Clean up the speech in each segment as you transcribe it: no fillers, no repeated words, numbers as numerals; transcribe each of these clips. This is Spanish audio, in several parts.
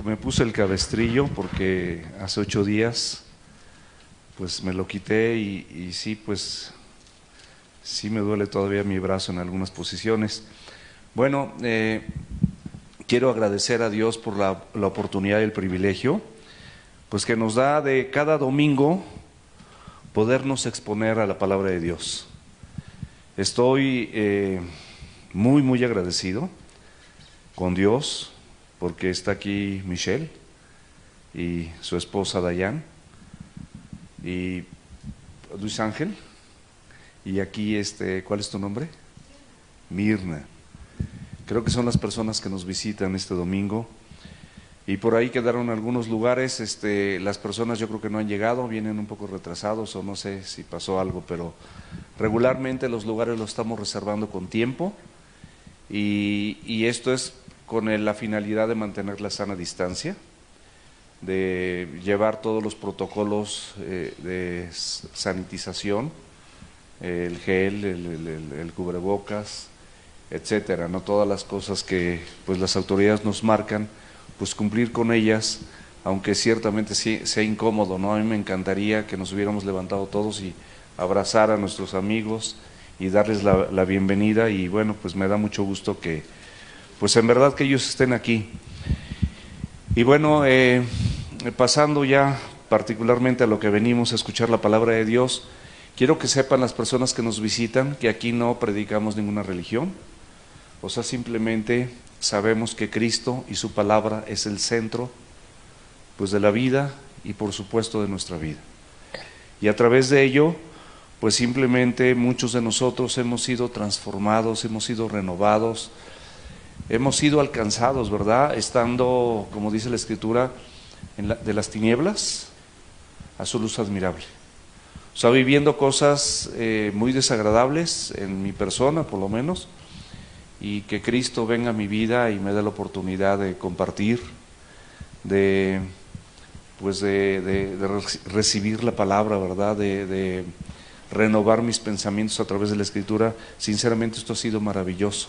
Hijo, me puse el cabestrillo porque hace 8 días pues me lo quité y sí, pues sí me duele todavía mi brazo en algunas posiciones. Bueno, quiero agradecer a Dios por la oportunidad y el privilegio pues que nos da de cada domingo podernos exponer a la palabra de Dios. Estoy muy agradecido con Dios porque está aquí Michelle y su esposa Dayan y Luis Ángel, y aquí ¿cuál es tu nombre? Mirna. Creo que son las personas que nos visitan este domingo, y por ahí quedaron algunos lugares. Las personas yo creo que no han llegado, vienen un poco retrasados o no sé si pasó algo, pero regularmente los lugares los estamos reservando con tiempo, y esto es con la finalidad de mantener la sana distancia, de llevar todos los protocolos de sanitización, el gel, el cubrebocas, etcétera, no todas las cosas que pues las autoridades nos marcan, pues cumplir con ellas, aunque ciertamente sea incómodo, ¿no? A mí me encantaría que nos hubiéramos levantado todos y abrazar a nuestros amigos y darles la bienvenida, y bueno, pues me da mucho gusto que pues en verdad que ellos estén aquí. Y bueno, pasando ya particularmente a lo que venimos a escuchar, la palabra de Dios, quiero que sepan las personas que nos visitan que aquí no predicamos ninguna religión. O sea, simplemente sabemos que Cristo y su palabra es el centro pues de la vida y por supuesto de nuestra vida. Y a través de ello, pues simplemente muchos de nosotros hemos sido transformados, hemos sido renovados, hemos sido alcanzados, ¿verdad? Estando, como dice la Escritura, de las tinieblas a su luz admirable. O sea, viviendo cosas muy desagradables en mi persona, por lo menos, y que Cristo venga a mi vida y me dé la oportunidad de compartir, de recibir la palabra, ¿verdad? De renovar mis pensamientos a través de la Escritura. Sinceramente esto ha sido maravilloso.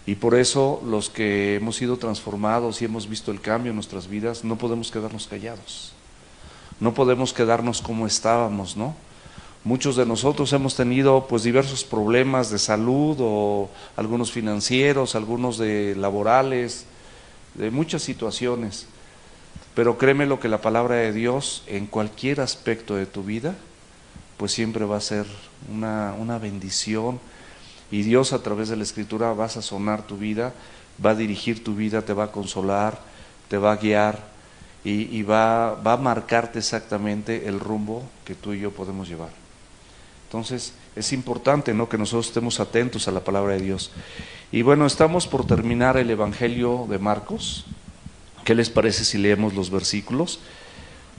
Y por eso los que hemos sido transformados y hemos visto el cambio en nuestras vidas, no podemos quedarnos callados, no podemos quedarnos como estábamos, ¿no? Muchos de nosotros hemos tenido pues diversos problemas de salud, o algunos financieros, algunos de laborales, de muchas situaciones, pero créeme lo que la palabra de Dios en cualquier aspecto de tu vida pues siempre va a ser una bendición. Y Dios a través de la Escritura va a sazonar tu vida, va a dirigir tu vida, te va a consolar, te va a guiar y va a marcarte exactamente el rumbo que tú y yo podemos llevar. Entonces es importante, ¿no?, que nosotros estemos atentos a la palabra de Dios. Y bueno, estamos por terminar el Evangelio de Marcos. ¿Qué les parece si leemos los versículos?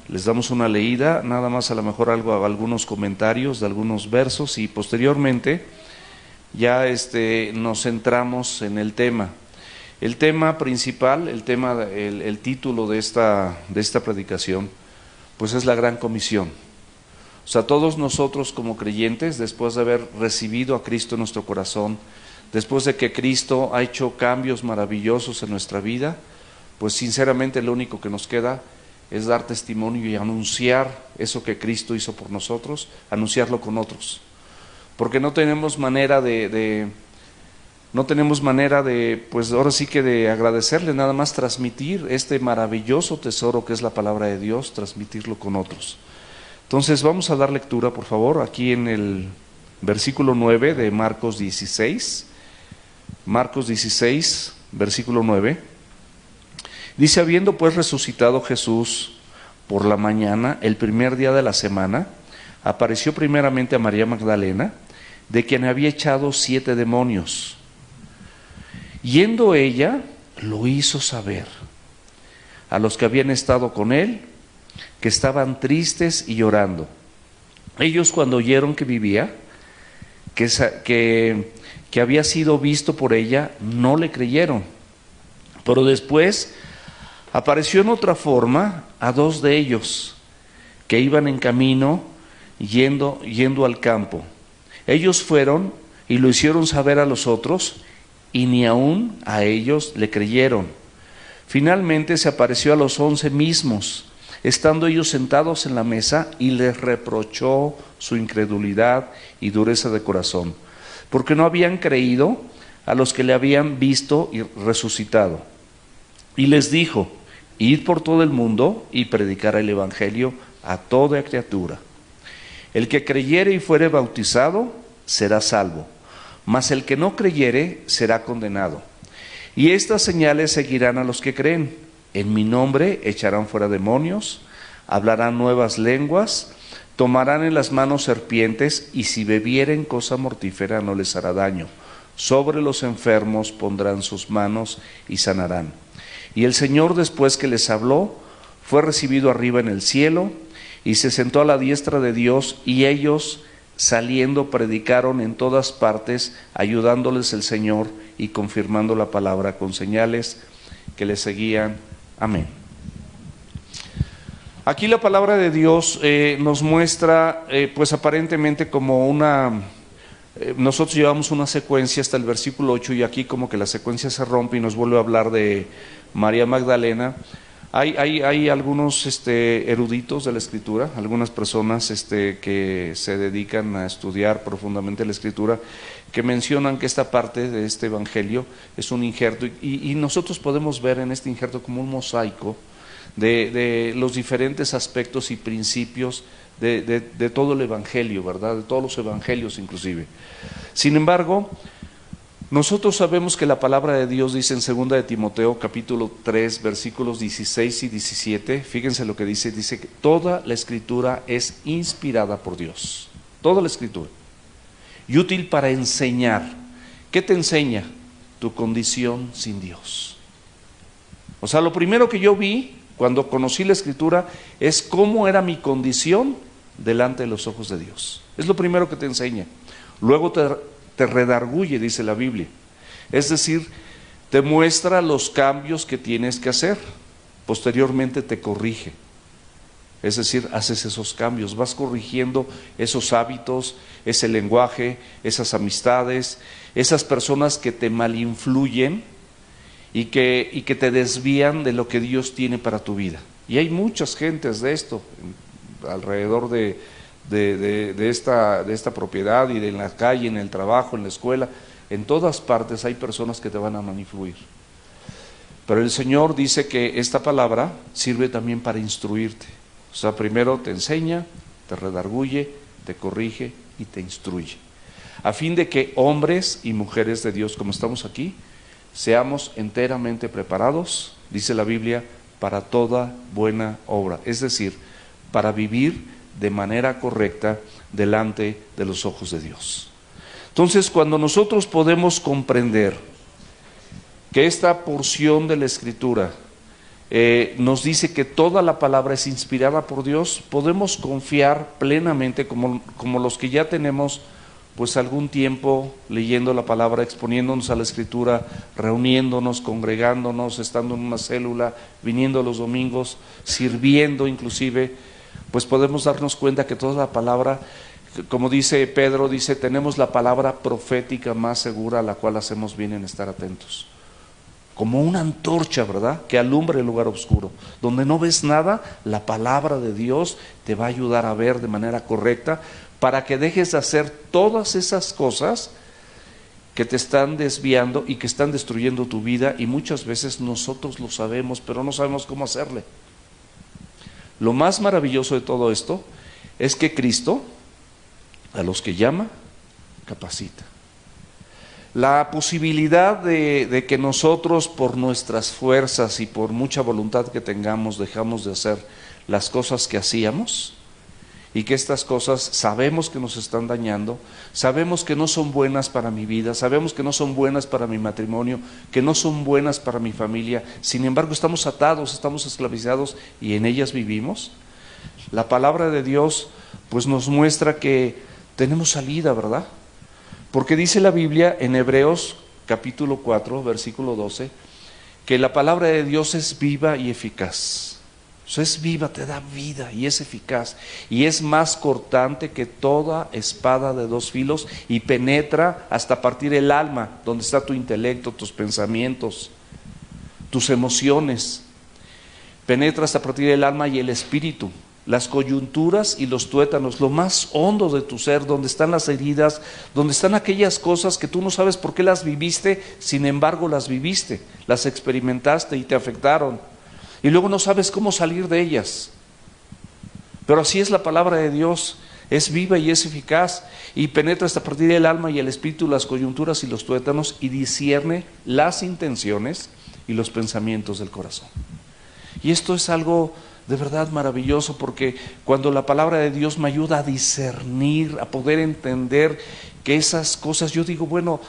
Les damos una leída, nada más a lo mejor algunos comentarios de algunos versos, y posteriormente ya nos centramos en el tema. El tema principal, el título de esta predicación, pues es la Gran Comisión. O sea, todos nosotros como creyentes, después de haber recibido a Cristo en nuestro corazón, después de que Cristo ha hecho cambios maravillosos en nuestra vida, pues sinceramente lo único que nos queda es dar testimonio y anunciar eso que Cristo hizo por nosotros, anunciarlo con otros. Porque no tenemos manera pues ahora sí que de agradecerle, nada más transmitir este maravilloso tesoro que es la palabra de Dios, transmitirlo con otros. Entonces vamos a dar lectura, por favor, aquí en el versículo 9 de Marcos 16. Marcos 16, versículo 9. Dice: habiendo pues resucitado Jesús por la mañana, el primer día de la semana, apareció primeramente a María Magdalena, de quien había echado 7 demonios. Yendo ella, lo hizo saber a los que habían estado con él, que estaban tristes y llorando. Ellos, cuando oyeron que vivía, que había sido visto por ella, no le creyeron. Pero después apareció en otra forma a 2 de ellos, que iban en camino yendo al campo. Ellos fueron y lo hicieron saber a los otros, y ni aún a ellos le creyeron. Finalmente se apareció a los 11 mismos, estando ellos sentados en la mesa, y les reprochó su incredulidad y dureza de corazón, porque no habían creído a los que le habían visto y resucitado. Y les dijo: id por todo el mundo y predicar el evangelio a toda criatura. El que creyere y fuere bautizado será salvo, mas el que no creyere será condenado. Y estas señales seguirán a los que creen: en mi nombre echarán fuera demonios, hablarán nuevas lenguas, tomarán en las manos serpientes, y si bebieren cosa mortífera no les hará daño. Sobre los enfermos pondrán sus manos y sanarán. Y el Señor, después que les habló, fue recibido arriba en el cielo, y se sentó a la diestra de Dios, y ellos, saliendo, predicaron en todas partes, ayudándoles el Señor y confirmando la palabra con señales que les seguían. Amén. Aquí la palabra de Dios nos muestra, pues aparentemente como una... nosotros llevamos una secuencia hasta el versículo 8, y aquí como que la secuencia se rompe y nos vuelve a hablar de María Magdalena. Hay algunos eruditos de la Escritura, algunas personas que se dedican a estudiar profundamente la Escritura, que mencionan que esta parte de este Evangelio es un injerto, y nosotros podemos ver en este injerto como un mosaico de los diferentes aspectos y principios de todo el Evangelio, ¿verdad? De todos los Evangelios inclusive. Sin embargo, nosotros sabemos que la palabra de Dios dice en 2 de Timoteo capítulo 3 versículos 16 y 17, fíjense lo que dice que toda la Escritura es inspirada por Dios, toda la Escritura, y útil para enseñar. ¿Qué te enseña? Tu condición sin Dios. O sea, lo primero que yo vi cuando conocí la Escritura es cómo era mi condición delante de los ojos de Dios. Es lo primero que te enseña. Luego te redarguye, dice la Biblia. Es decir, te muestra los cambios que tienes que hacer. Posteriormente te corrige. Es decir, haces esos cambios, vas corrigiendo esos hábitos, ese lenguaje, esas amistades, esas personas que te malinfluyen y que te desvían de lo que Dios tiene para tu vida. Y hay muchas gentes de esto alrededor de esta propiedad, y en la calle, en el trabajo, en la escuela, en todas partes hay personas que te van a malinfluir. Pero el Señor dice que esta palabra sirve también para instruirte. O sea, primero te enseña, te redarguye, te corrige y te instruye, a fin de que hombres y mujeres de Dios, como estamos aquí, seamos enteramente preparados, dice la Biblia, para toda buena obra, es decir, para vivir de manera correcta delante de los ojos de Dios. Entonces, cuando nosotros podemos comprender que esta porción de la Escritura nos dice que toda la palabra es inspirada por Dios, podemos confiar plenamente, como los que ya tenemos pues algún tiempo leyendo la palabra, exponiéndonos a la Escritura, reuniéndonos, congregándonos, estando en una célula, viniendo los domingos, sirviendo inclusive, pues podemos darnos cuenta que toda la palabra, como dice Pedro, dice, tenemos la palabra profética más segura, a la cual hacemos bien en estar atentos. Como una antorcha, ¿verdad?, que alumbra el lugar oscuro. Donde no ves nada, la palabra de Dios te va a ayudar a ver de manera correcta, para que dejes de hacer todas esas cosas que te están desviando y que están destruyendo tu vida, y muchas veces nosotros lo sabemos, pero no sabemos cómo hacerle. Lo más maravilloso de todo esto es que Cristo, a los que llama, capacita. La posibilidad de que nosotros, por nuestras fuerzas y por mucha voluntad que tengamos, dejamos de hacer las cosas que hacíamos, y que estas cosas sabemos que nos están dañando, sabemos que no son buenas para mi vida, sabemos que no son buenas para mi matrimonio, que no son buenas para mi familia, sin embargo estamos atados, estamos esclavizados y en ellas vivimos. La palabra de Dios pues nos muestra que tenemos salida, ¿verdad? Porque dice la Biblia en Hebreos capítulo 4, versículo 12, que la palabra de Dios es viva y eficaz. O sea, es viva, te da vida y es eficaz, y es más cortante que toda espada de dos filos, y penetra hasta partir el alma, donde está tu intelecto, tus pensamientos, tus emociones, penetra hasta partir del alma y el espíritu, las coyunturas y los tuétanos, lo más hondo de tu ser, donde están las heridas, donde están aquellas cosas que tú no sabes por qué las viviste, sin embargo las viviste, las experimentaste y te afectaron, y luego no sabes cómo salir de ellas. Pero así es la palabra de Dios, es viva y es eficaz, y penetra hasta partir del alma y el espíritu, las coyunturas y los tuétanos, y discierne las intenciones y los pensamientos del corazón. Y esto es algo de verdad maravilloso, porque cuando la palabra de Dios me ayuda a discernir, a poder entender que esas cosas, yo digo, bueno,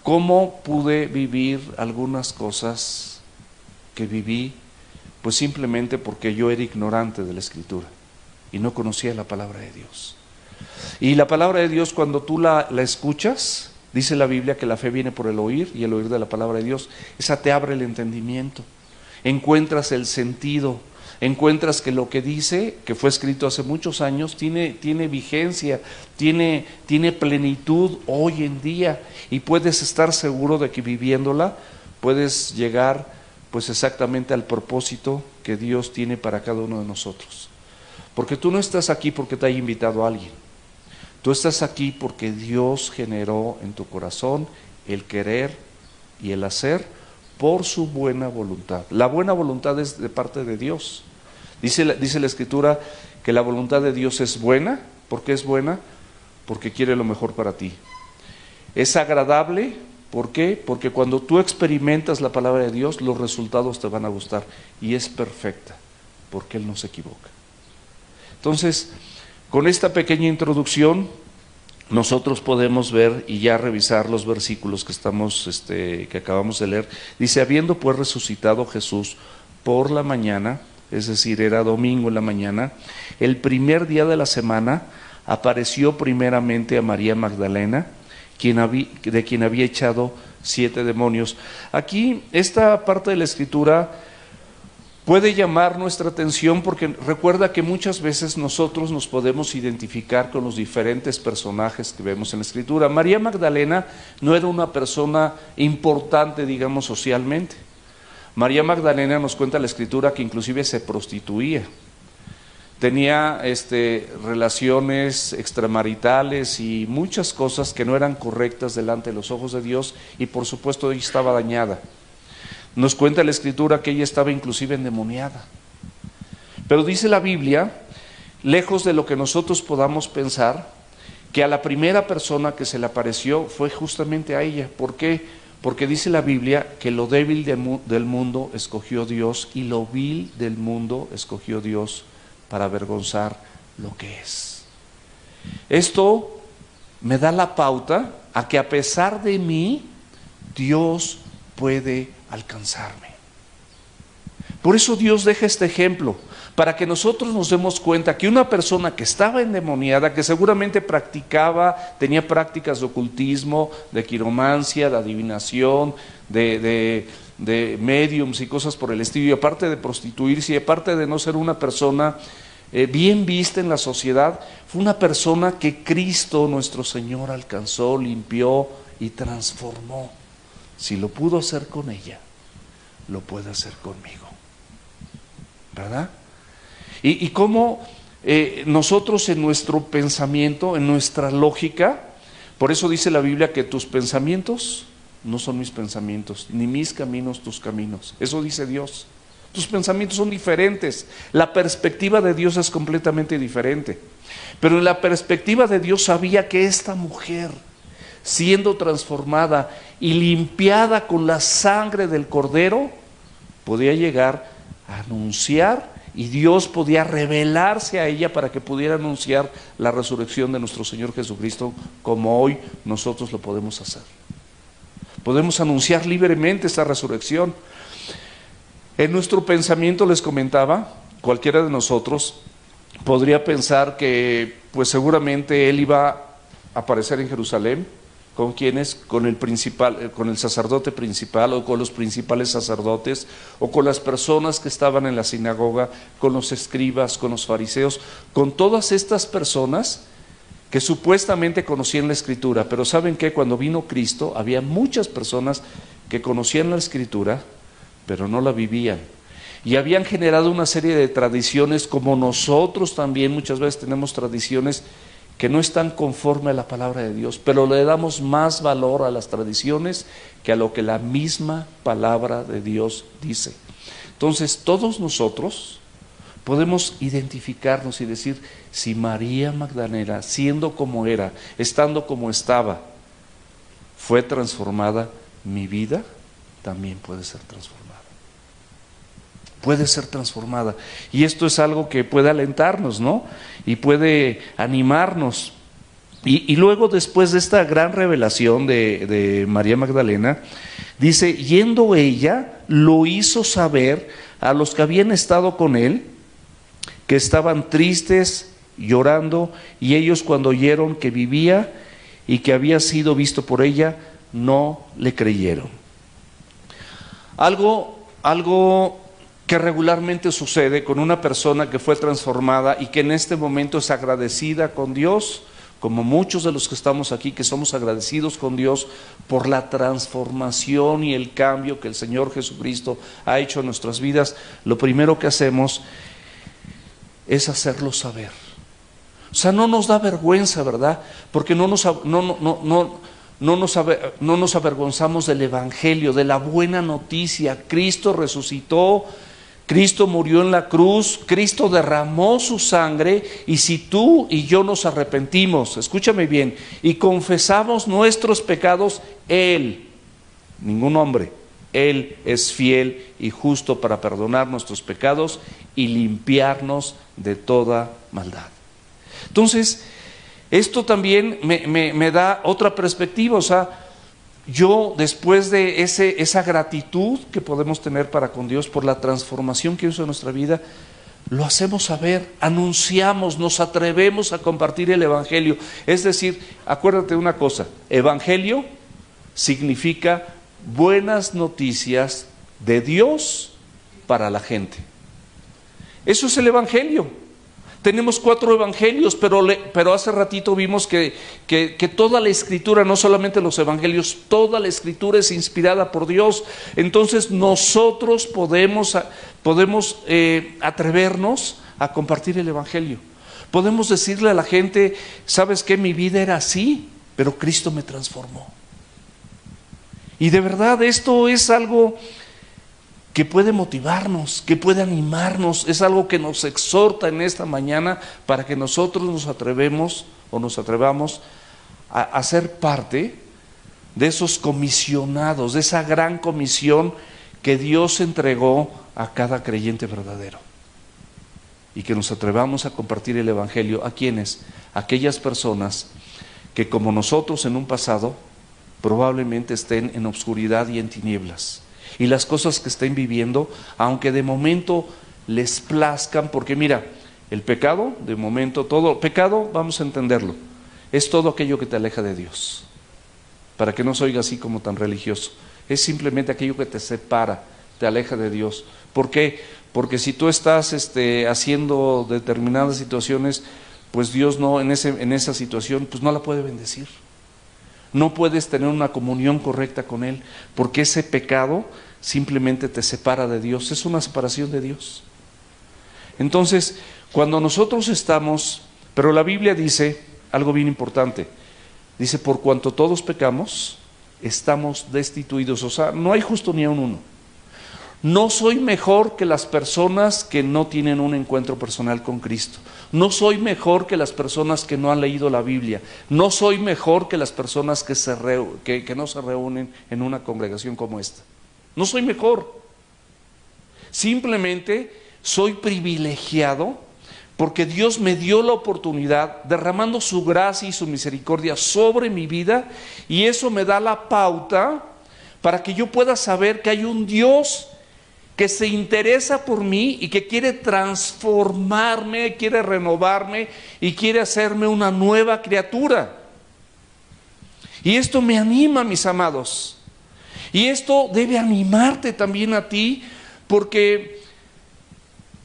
¿cómo pude vivir algunas cosas que viví? Pues simplemente porque yo era ignorante de la Escritura y no conocía la palabra de Dios. Y la palabra de Dios, cuando tú la escuchas, dice la Biblia que la fe viene por el oír, y el oír de la palabra de Dios, esa te abre el entendimiento, encuentras el sentido, encuentras que lo que dice, que fue escrito hace muchos años, tiene vigencia, tiene plenitud hoy en día, y puedes estar seguro de que viviéndola puedes llegar pues exactamente al propósito que Dios tiene para cada uno de nosotros. Porque tú no estás aquí porque te haya invitado a alguien, tú estás aquí porque Dios generó en tu corazón el querer y el hacer por su buena voluntad. La buena voluntad es de parte de Dios. Dice la Escritura que la voluntad de Dios es buena. ¿Por qué es buena? Porque quiere lo mejor para ti. Es agradable. ¿Por qué? Porque cuando tú experimentas la palabra de Dios, los resultados te van a gustar. Y es perfecta, porque Él no se equivoca. Entonces, con esta pequeña introducción, nosotros podemos ver y ya revisar los versículos que acabamos de leer. Dice, habiendo pues resucitado Jesús por la mañana, es decir, era domingo en la mañana, el primer día de la semana, apareció primeramente a María Magdalena, de quien había echado 7 demonios. Aquí, esta parte de la Escritura puede llamar nuestra atención, porque recuerda que muchas veces nosotros nos podemos identificar con los diferentes personajes que vemos en la Escritura. María Magdalena no era una persona importante, digamos, socialmente. María Magdalena, nos cuenta la Escritura, que inclusive se prostituía. Tenía relaciones extramaritales y muchas cosas que no eran correctas delante de los ojos de Dios, y por supuesto ella estaba dañada. Nos cuenta la Escritura que ella estaba inclusive endemoniada. Pero dice la Biblia, lejos de lo que nosotros podamos pensar, que a la primera persona que se le apareció fue justamente a ella. ¿Por qué? Porque dice la Biblia que lo débil del mundo escogió Dios, y lo vil del mundo escogió Dios para avergonzar lo que es. Esto me da la pauta a que a pesar de mí, Dios puede alcanzarme. Por eso Dios deja este ejemplo, para que nosotros nos demos cuenta que una persona que estaba endemoniada, que seguramente tenía prácticas de ocultismo, de quiromancia, de adivinación, de médiums y cosas por el estilo, y aparte de prostituirse, y aparte de no ser una persona bien vista en la sociedad, fue una persona que Cristo nuestro Señor alcanzó, limpió y transformó. Si lo pudo hacer con ella, lo puede hacer conmigo, ¿verdad? Y cómo nosotros en nuestro pensamiento, en nuestra lógica, por eso dice la Biblia que tus pensamientos no son mis pensamientos, ni mis caminos tus caminos. Eso dice Dios. Tus pensamientos son diferentes. La perspectiva de Dios es completamente diferente. Pero en la perspectiva de Dios sabía que esta mujer, siendo transformada y limpiada con la sangre del Cordero, podía llegar a anunciar, y Dios podía revelarse a ella para que pudiera anunciar la resurrección de nuestro Señor Jesucristo, como hoy nosotros lo podemos hacer. Podemos anunciar libremente esta resurrección. En nuestro pensamiento, les comentaba, cualquiera de nosotros podría pensar que pues seguramente Él iba a aparecer en Jerusalén. ¿Con quiénes? Con el sacerdote principal, o con los principales sacerdotes, o con las personas que estaban en la sinagoga, con los escribas, con los fariseos, con todas estas personas que supuestamente conocían la Escritura. Pero ¿saben qué? Cuando vino Cristo, había muchas personas que conocían la Escritura, pero no la vivían. Y habían generado una serie de tradiciones, como nosotros también muchas veces tenemos tradiciones que no están conforme a la palabra de Dios, pero le damos más valor a las tradiciones que a lo que la misma palabra de Dios dice. Entonces, todos nosotros podemos identificarnos y decir, si María Magdalena, siendo como era, estando como estaba, fue transformada, mi vida también puede ser transformada. Puede ser transformada. Y esto es algo que puede alentarnos, ¿no? Y puede animarnos. Y luego, después de esta gran revelación de María Magdalena, dice, yendo ella, lo hizo saber a los que habían estado con él, que estaban tristes, llorando, y ellos, cuando oyeron que vivía y que había sido visto por ella, no le creyeron. Algo que regularmente sucede con una persona que fue transformada y que en este momento es agradecida con Dios, como muchos de los que estamos aquí, que somos agradecidos con Dios por la transformación y el cambio que el Señor Jesucristo ha hecho en nuestras vidas. Lo primero que hacemos es hacerlo saber. O sea, no nos da vergüenza, ¿verdad? Porque no nos avergonzamos del Evangelio, de la buena noticia. Cristo resucitó, Cristo murió en la cruz, Cristo derramó su sangre, y si tú y yo nos arrepentimos, escúchame bien, y confesamos nuestros pecados, Él, ningún hombre, Él es fiel y justo para perdonar nuestros pecados y limpiarnos de toda maldad. Entonces, esto también me da otra perspectiva. O sea, yo, después de esa gratitud que podemos tener para con Dios por la transformación que hizo en nuestra vida, lo hacemos saber, anunciamos, nos atrevemos a compartir el Evangelio. Es decir, acuérdate de una cosa, Evangelio significa buenas noticias de Dios para la gente. Eso es el Evangelio. Tenemos 4 evangelios, pero hace ratito vimos que toda la Escritura, no solamente los evangelios, toda la Escritura es inspirada por Dios. Entonces nosotros podemos atrevernos a compartir el Evangelio. Podemos decirle a la gente, ¿sabes qué? Mi vida era así, pero Cristo me transformó. Y de verdad esto es algo que puede motivarnos, que puede animarnos, es algo que nos exhorta en esta mañana para que nosotros nos atrevamos a ser parte de esos comisionados, de esa gran comisión que Dios entregó a cada creyente verdadero. Y que nos atrevamos a compartir el Evangelio. ¿A quiénes? Aquellas personas que, como nosotros en un pasado, probablemente estén en obscuridad y en tinieblas. Y las cosas que estén viviendo, aunque de momento les plazcan, porque mira, el pecado, de momento, todo pecado, vamos a entenderlo, es todo aquello que te aleja de Dios. Para que no se oiga así como tan religioso, es simplemente aquello que te separa, te aleja de Dios. ¿Por qué? Porque si tú estás haciendo determinadas situaciones, pues Dios no, en esa situación, pues no la puede bendecir. No puedes tener una comunión correcta con Él, porque ese pecado simplemente te separa de Dios, es una separación de Dios. Entonces, cuando nosotros estamos, pero la Biblia dice algo bien importante, dice, por cuanto todos pecamos, estamos destituidos, o sea, no hay justo ni a un uno. No soy mejor que las personas que no tienen un encuentro personal con Cristo. No soy mejor que las personas que no han leído la Biblia. No soy mejor que las personas que no se reúnen en una congregación como esta. No soy mejor. Simplemente soy privilegiado porque Dios me dio la oportunidad, derramando su gracia y su misericordia sobre mi vida, y eso me da la pauta para que yo pueda saber que hay un Dios que se interesa por mí y que quiere transformarme, quiere renovarme y quiere hacerme una nueva criatura. Y esto me anima, mis amados. Y esto debe animarte también a ti, porque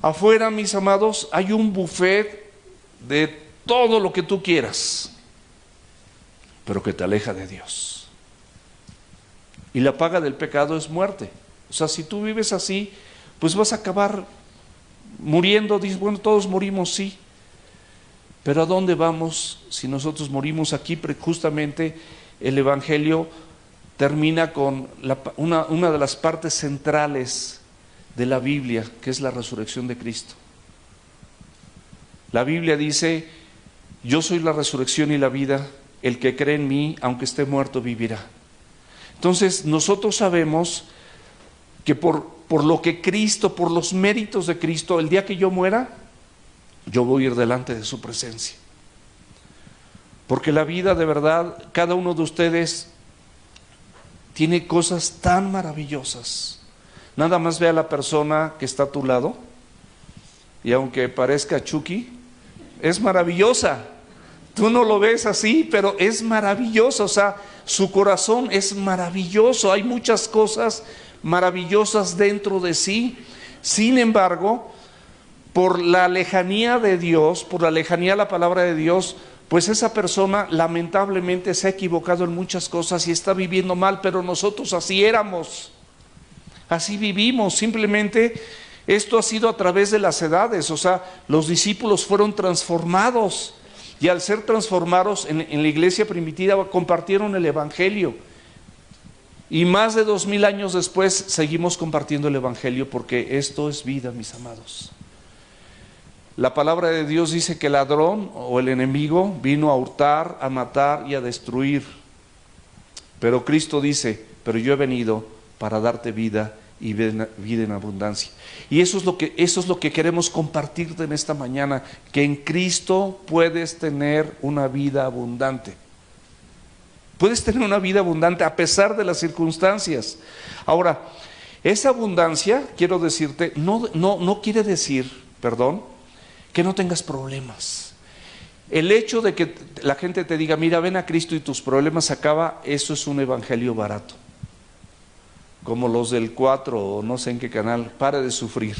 afuera, mis amados, hay un buffet de todo lo que tú quieras, pero que te aleja de Dios. Y la paga del pecado es muerte. O sea, si tú vives así, pues vas a acabar muriendo. Dices, bueno, todos morimos, sí. Pero ¿a dónde vamos si nosotros morimos aquí? Justamente el Evangelio termina con una de las partes centrales de la Biblia, que es la resurrección de Cristo. La Biblia dice: yo soy la resurrección y la vida, el que cree en mí, aunque esté muerto, vivirá. Entonces nosotros sabemos que por lo que Cristo, por los méritos de Cristo, el día que yo muera, yo voy a ir delante de su presencia. Porque la vida, de verdad, cada uno de ustedes tiene cosas tan maravillosas. Nada más ve a la persona que está a tu lado, y aunque parezca Chucky, es maravillosa. Tú no lo ves así, pero es maravillosa. O sea, su corazón es maravilloso. Hay muchas cosas maravillosas dentro de sí. Sin embargo, por la lejanía de Dios, por la lejanía de la palabra de Dios, pues esa persona lamentablemente se ha equivocado en muchas cosas y está viviendo mal. Pero nosotros así éramos, así vivimos. Simplemente esto ha sido a través de las edades. O sea, los discípulos fueron transformados, y al ser transformados en la iglesia primitiva compartieron el Evangelio. Y más de 2000 años después seguimos compartiendo el Evangelio, porque esto es vida, mis amados. La palabra de Dios dice que el ladrón o el enemigo vino a hurtar, a matar y a destruir. Pero Cristo dice: pero yo he venido para darte vida y vida en abundancia. Y eso es lo que queremos compartirte en esta mañana, que en Cristo puedes tener una vida abundante. Puedes tener una vida abundante a pesar de las circunstancias. Ahora, esa abundancia, quiero decirte, no quiere decir, que no tengas problemas. El hecho de que la gente te diga: mira, ven a Cristo y tus problemas se acaban, eso es un evangelio barato. Como los del 4 o no sé en qué canal, pare de sufrir.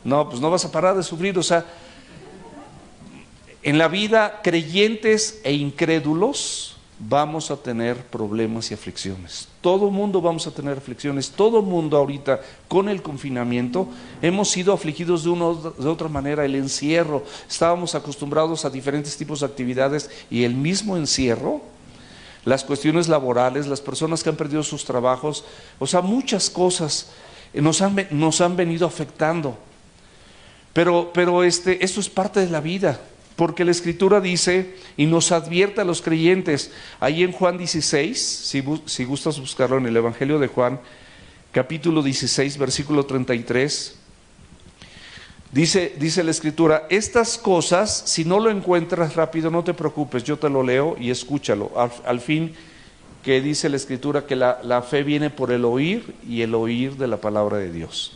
No, pues no vas a parar de sufrir. O sea, en la vida, creyentes e incrédulos, vamos a tener problemas y aflicciones. Todo mundo vamos a tener aflicciones. Todo mundo ahorita, con el confinamiento, hemos sido afligidos de otra manera. El encierro, estábamos acostumbrados a diferentes tipos de actividades, y el mismo encierro, las cuestiones laborales, las personas que han perdido sus trabajos, o sea, muchas cosas nos han venido afectando. Pero esto es parte de la vida, porque la Escritura dice y nos advierte a los creyentes, ahí en Juan 16, si gustas buscarlo en el Evangelio de Juan, capítulo 16, versículo 33, dice la Escritura: estas cosas, si no lo encuentras rápido, no te preocupes, yo te lo leo y escúchalo. Al fin, que dice la Escritura que la fe viene por el oír, y el oír de la palabra de Dios.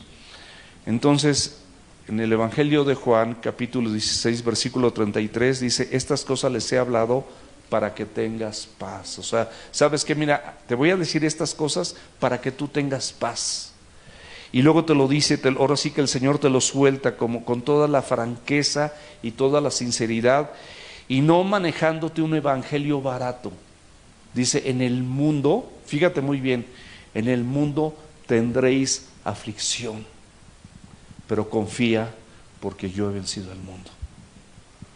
Entonces, en el Evangelio de Juan, capítulo 16, versículo 33, dice: estas cosas les he hablado para que tengas paz. O sea, ¿sabes qué? Mira, te voy a decir estas cosas para que tú tengas paz. Y luego te lo dice, ahora sí que el Señor te lo suelta como con toda la franqueza y toda la sinceridad, y no manejándote un evangelio barato. Dice: en el mundo, fíjate muy bien, en el mundo tendréis aflicción, pero confía, porque yo he vencido al mundo.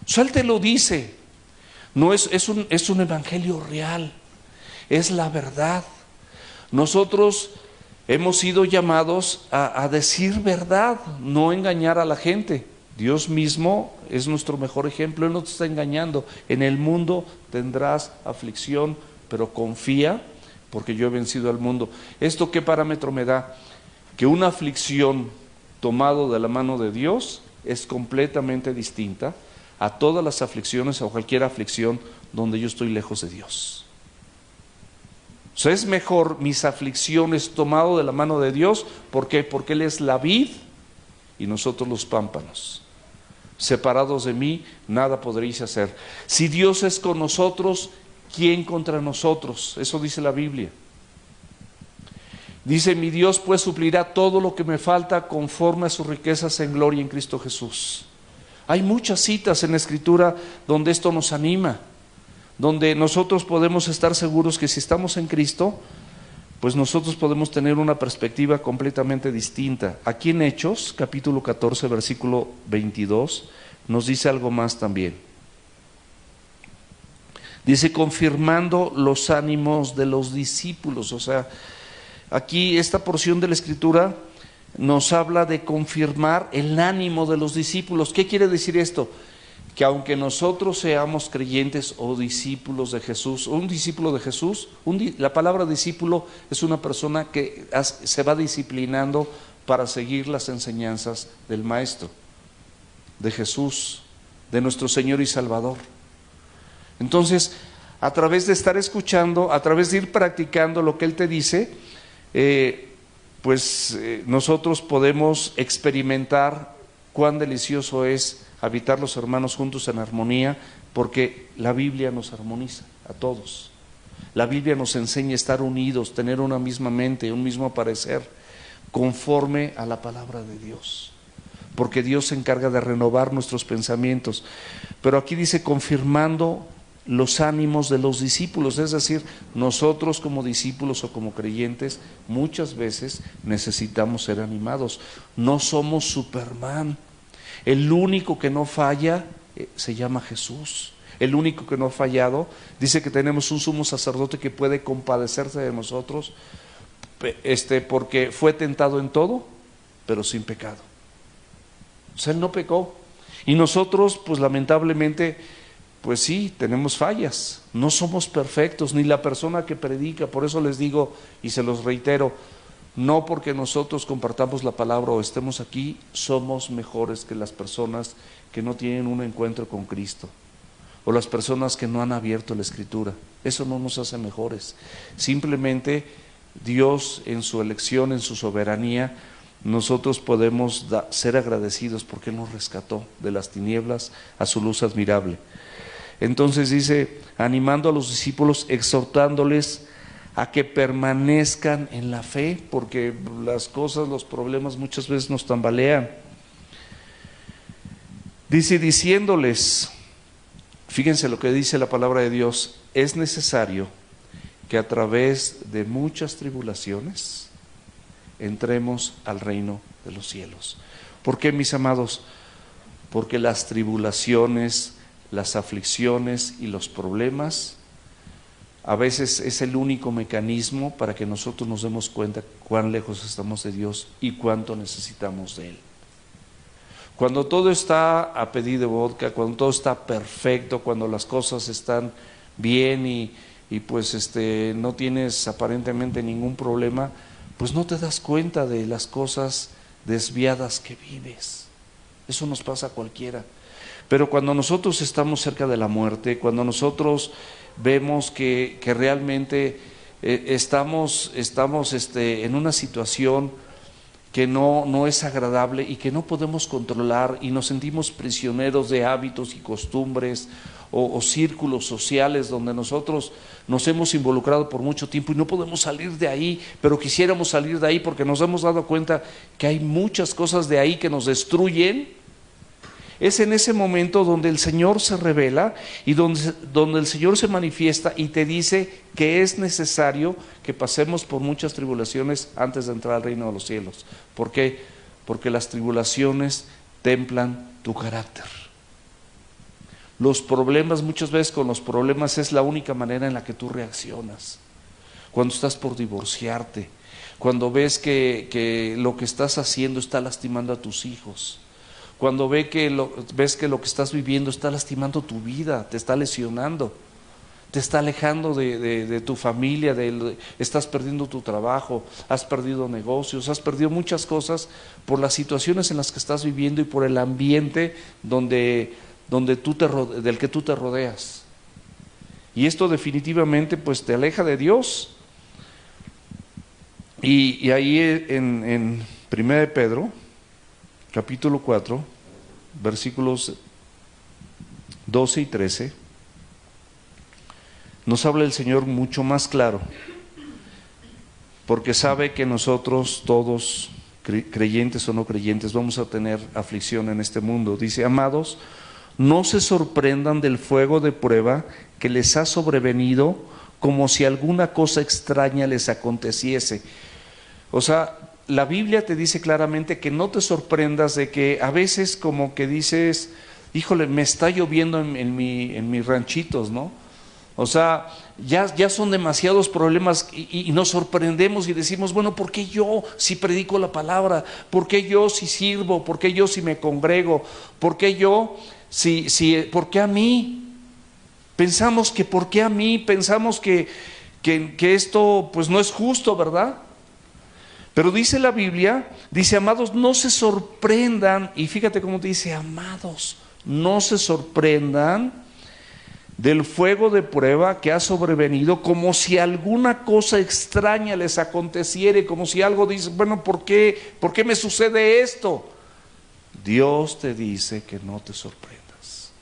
O sea, Él te lo dice. No es un evangelio real, es la verdad. Nosotros hemos sido llamados a decir verdad, no engañar a la gente. Dios mismo es nuestro mejor ejemplo. Él no te está engañando. En el mundo tendrás aflicción, pero confía, porque yo he vencido al mundo. ¿Esto qué parámetro me da? Que una aflicción tomado de la mano de Dios es completamente distinta a todas las aflicciones, o cualquier aflicción donde yo estoy lejos de Dios. O sea, es mejor mis aflicciones tomado de la mano de Dios. ¿Por qué? Porque Él es la vid y nosotros los pámpanos. Separados de mí, nada podréis hacer. Si Dios es con nosotros, ¿quién contra nosotros? Eso dice la Biblia. Dice: mi Dios pues suplirá todo lo que me falta conforme a sus riquezas en gloria en Cristo Jesús. Hay muchas citas en la Escritura donde esto nos anima, donde nosotros podemos estar seguros que si estamos en Cristo, pues nosotros podemos tener una perspectiva completamente distinta. Aquí en Hechos, capítulo 14, versículo 22, nos dice algo más también. Dice, confirmando los ánimos de los discípulos. O sea, aquí esta porción de la Escritura nos habla de confirmar el ánimo de los discípulos. ¿Qué quiere decir esto? Que aunque nosotros seamos creyentes o discípulos de Jesús, un discípulo de Jesús, la palabra discípulo es una persona que se va disciplinando para seguir las enseñanzas del Maestro, de Jesús, de nuestro Señor y Salvador. Entonces, a través de estar escuchando, a través de ir practicando lo que Él te dice, nosotros podemos experimentar cuán delicioso es habitar los hermanos juntos en armonía, porque la Biblia nos armoniza a todos. La Biblia nos enseña a estar unidos, tener una misma mente, un mismo parecer, conforme a la palabra de Dios, porque Dios se encarga de renovar nuestros pensamientos. Pero aquí dice, confirmando los ánimos de los discípulos, es decir, nosotros como discípulos o como creyentes muchas veces necesitamos ser animados. No somos Superman. El único que no falla se llama Jesús. El único que no ha fallado, dice que tenemos un sumo sacerdote que puede compadecerse de nosotros, porque fue tentado en todo, pero sin pecado. O sea, Él no pecó. Y nosotros, pues lamentablemente, pues sí, tenemos fallas. No somos perfectos, ni la persona que predica. Por eso les digo, y se los reitero, no porque nosotros compartamos la palabra o estemos aquí, somos mejores que las personas que no tienen un encuentro con Cristo, o las personas que no han abierto la Escritura. Eso no nos hace mejores. Simplemente Dios, en su elección, en su soberanía, nosotros podemos ser agradecidos porque Él nos rescató de las tinieblas a su luz admirable. Entonces dice, animando a los discípulos, exhortándoles a que permanezcan en la fe, porque las cosas, los problemas muchas veces nos tambalean. Dice, diciéndoles, fíjense lo que dice la palabra de Dios, es necesario que a través de muchas tribulaciones entremos al reino de los cielos. ¿Por qué, mis amados? Porque las tribulaciones, las aflicciones y los problemas a veces es el único mecanismo para que nosotros nos demos cuenta cuán lejos estamos de Dios y cuánto necesitamos de Él. Cuando todo está a pedir de vodka, cuando todo está perfecto, cuando las cosas están bien y no tienes aparentemente ningún problema, pues no te das cuenta de las cosas desviadas que vives. Eso nos pasa a cualquiera. Pero cuando nosotros estamos cerca de la muerte, cuando nosotros vemos que realmente estamos en una situación que no es agradable y que no podemos controlar y nos sentimos prisioneros de hábitos y costumbres o círculos sociales donde nosotros nos hemos involucrado por mucho tiempo y no podemos salir de ahí, pero quisiéramos salir de ahí porque nos hemos dado cuenta que hay muchas cosas de ahí que nos destruyen. Es en ese momento donde el Señor se revela y donde el Señor se manifiesta y te dice que es necesario que pasemos por muchas tribulaciones antes de entrar al reino de los cielos. ¿Por qué? Porque las tribulaciones templan tu carácter. Los problemas, muchas veces con los problemas es la única manera en la que tú reaccionas. Cuando estás por divorciarte, cuando ves que lo que estás haciendo está lastimando a tus hijos, cuando ves que lo que estás viviendo está lastimando tu vida, te está lesionando, te está alejando de tu familia, estás perdiendo tu trabajo, has perdido negocios, has perdido muchas cosas por las situaciones en las que estás viviendo y por el ambiente del que tú te rodeas. Y esto definitivamente pues te aleja de Dios. Y ahí en 1 de Pedro, capítulo 4, versículos 12 y 13, nos habla el Señor mucho más claro, porque sabe que nosotros todos, creyentes o no creyentes, vamos a tener aflicción en este mundo. Dice, amados, no se sorprendan del fuego de prueba que les ha sobrevenido como si alguna cosa extraña les aconteciese. O sea, la Biblia te dice claramente que no te sorprendas de que a veces como que dices, híjole, me está lloviendo en mis ranchitos, ¿no? O sea, ya son demasiados problemas y nos sorprendemos y decimos, bueno, ¿por qué yo si predico la palabra? ¿Por qué yo si sirvo? ¿Por qué yo si me congrego? ¿Por qué yo por qué a mí? Pensamos que ¿por qué a mí? Pensamos que esto pues no es justo, ¿verdad? Pero dice la Biblia, dice, amados, no se sorprendan, y fíjate cómo te dice, amados, no se sorprendan del fuego de prueba que ha sobrevenido, como si alguna cosa extraña les aconteciere, como si algo dice, bueno, ¿por qué me sucede esto? Dios te dice que no te sorprendas.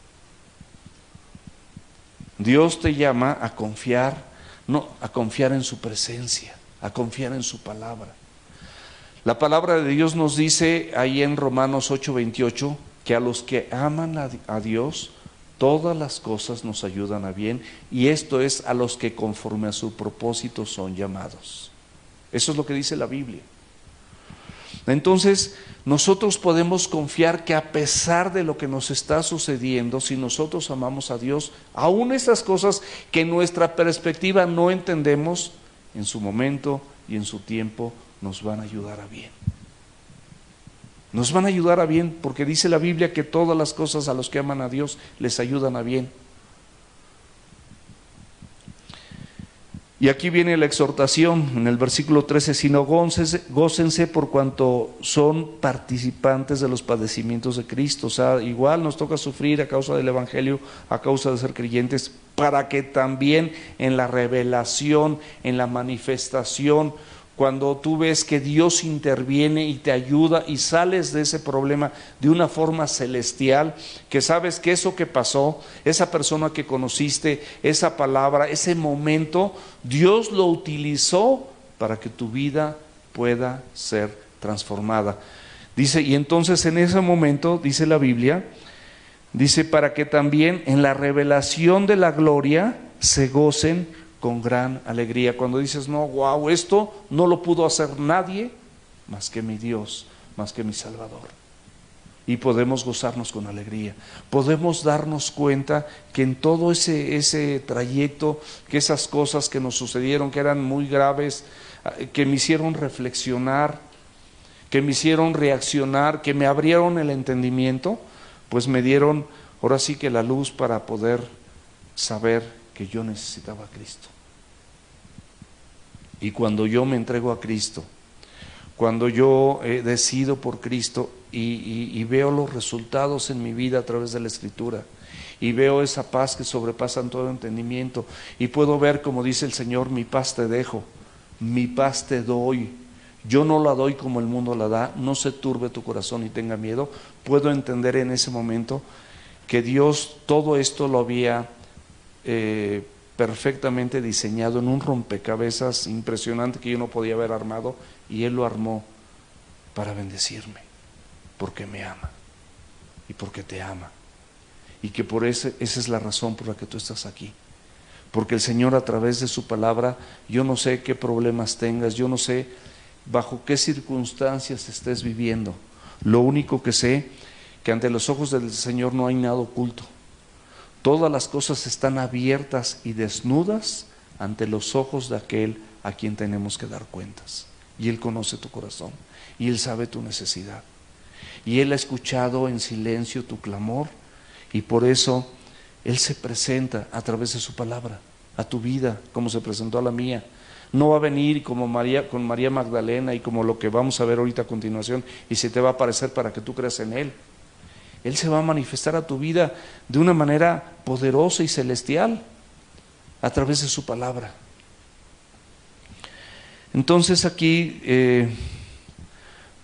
Dios te llama a confiar, no, a confiar en su presencia, a confiar en su palabra. La palabra de Dios nos dice ahí en Romanos 8:28 que a los que aman a Dios, todas las cosas nos ayudan a bien, y esto es a los que conforme a su propósito son llamados. Eso es lo que dice la Biblia. Entonces, nosotros podemos confiar que a pesar de lo que nos está sucediendo, si nosotros amamos a Dios, aún esas cosas que en nuestra perspectiva no entendemos, en su momento y en su tiempo nos van a ayudar a bien. Nos van a ayudar a bien, porque dice la Biblia que todas las cosas a los que aman a Dios les ayudan a bien. Y aquí viene la exhortación en el versículo 13, sino gócense por cuanto son participantes de los padecimientos de Cristo. O sea, igual nos toca sufrir a causa del Evangelio, a causa de ser creyentes, para que también en la revelación, en la manifestación, cuando tú ves que Dios interviene y te ayuda y sales de ese problema de una forma celestial, que sabes que eso que pasó, esa persona que conociste, esa palabra, ese momento, Dios lo utilizó para que tu vida pueda ser transformada. Dice, y entonces en ese momento, dice la Biblia, dice, para que también en la revelación de la gloria se gocen con gran alegría. Cuando dices, no, wow, esto no lo pudo hacer nadie más que mi Dios, más que mi Salvador. Y podemos gozarnos con alegría. Podemos darnos cuenta que en todo ese trayecto, que esas cosas que nos sucedieron, que eran muy graves, que me hicieron reflexionar, que me hicieron reaccionar, que me abrieron el entendimiento, pues me dieron ahora sí que la luz para poder saber que yo necesitaba a Cristo. Y cuando yo me entrego a Cristo, cuando yo decido por Cristo y veo los resultados en mi vida a través de la Escritura, y veo esa paz que sobrepasa todo entendimiento, y puedo ver, como dice el Señor, mi paz te dejo, mi paz te doy, yo no la doy como el mundo la da, no se turbe tu corazón y tenga miedo. Puedo entender en ese momento que Dios todo esto lo había perfectamente diseñado en un rompecabezas impresionante que yo no podía haber armado, y Él lo armó para bendecirme, porque me ama y porque te ama, y que por esa es la razón por la que tú estás aquí, porque el Señor a través de su palabra, yo no sé qué problemas tengas, yo no sé bajo qué circunstancias estés viviendo, lo único que sé que ante los ojos del Señor no hay nada oculto. Todas las cosas están abiertas y desnudas ante los ojos de aquel a quien tenemos que dar cuentas. Y Él conoce tu corazón, y Él sabe tu necesidad, y Él ha escuchado en silencio tu clamor, y por eso Él se presenta a través de su palabra a tu vida, como se presentó a la mía. No va a venir como María, con María Magdalena y como lo que vamos a ver ahorita a continuación, y se te va a aparecer para que tú creas en Él. Él se va a manifestar a tu vida de una manera poderosa y celestial a través de su palabra. Entonces aquí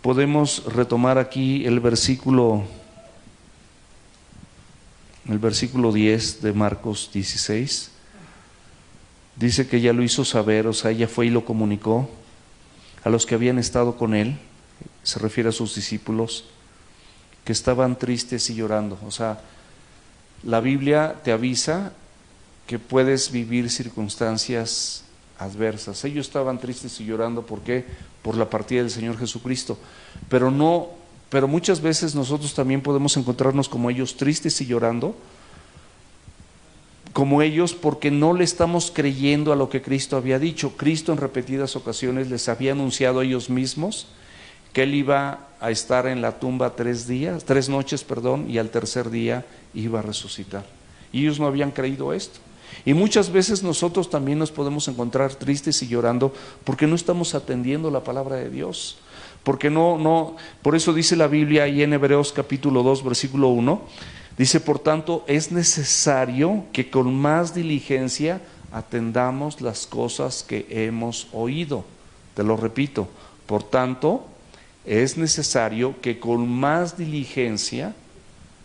podemos retomar aquí el versículo 10 de Marcos 16. Dice que ella lo hizo saber, o sea, ella fue y lo comunicó a los que habían estado con Él, se refiere a sus discípulos, que estaban tristes y llorando. O sea, la Biblia te avisa que puedes vivir circunstancias adversas. Ellos estaban tristes y llorando, ¿por qué? Por la partida del Señor Jesucristo. Pero muchas veces nosotros también podemos encontrarnos como ellos, tristes y llorando, como ellos, porque no le estamos creyendo a lo que Cristo había dicho. Cristo en repetidas ocasiones les había anunciado a ellos mismos que Él iba a estar en la tumba 3 noches, y al tercer día iba a resucitar. Y ellos no habían creído esto. Y muchas veces nosotros también nos podemos encontrar tristes y llorando porque no estamos atendiendo la palabra de Dios. Porque por eso dice la Biblia ahí en Hebreos capítulo 2, versículo 1, dice: por tanto, es necesario que con más diligencia atendamos las cosas que hemos oído. Te lo repito, por tanto, es necesario que con más diligencia,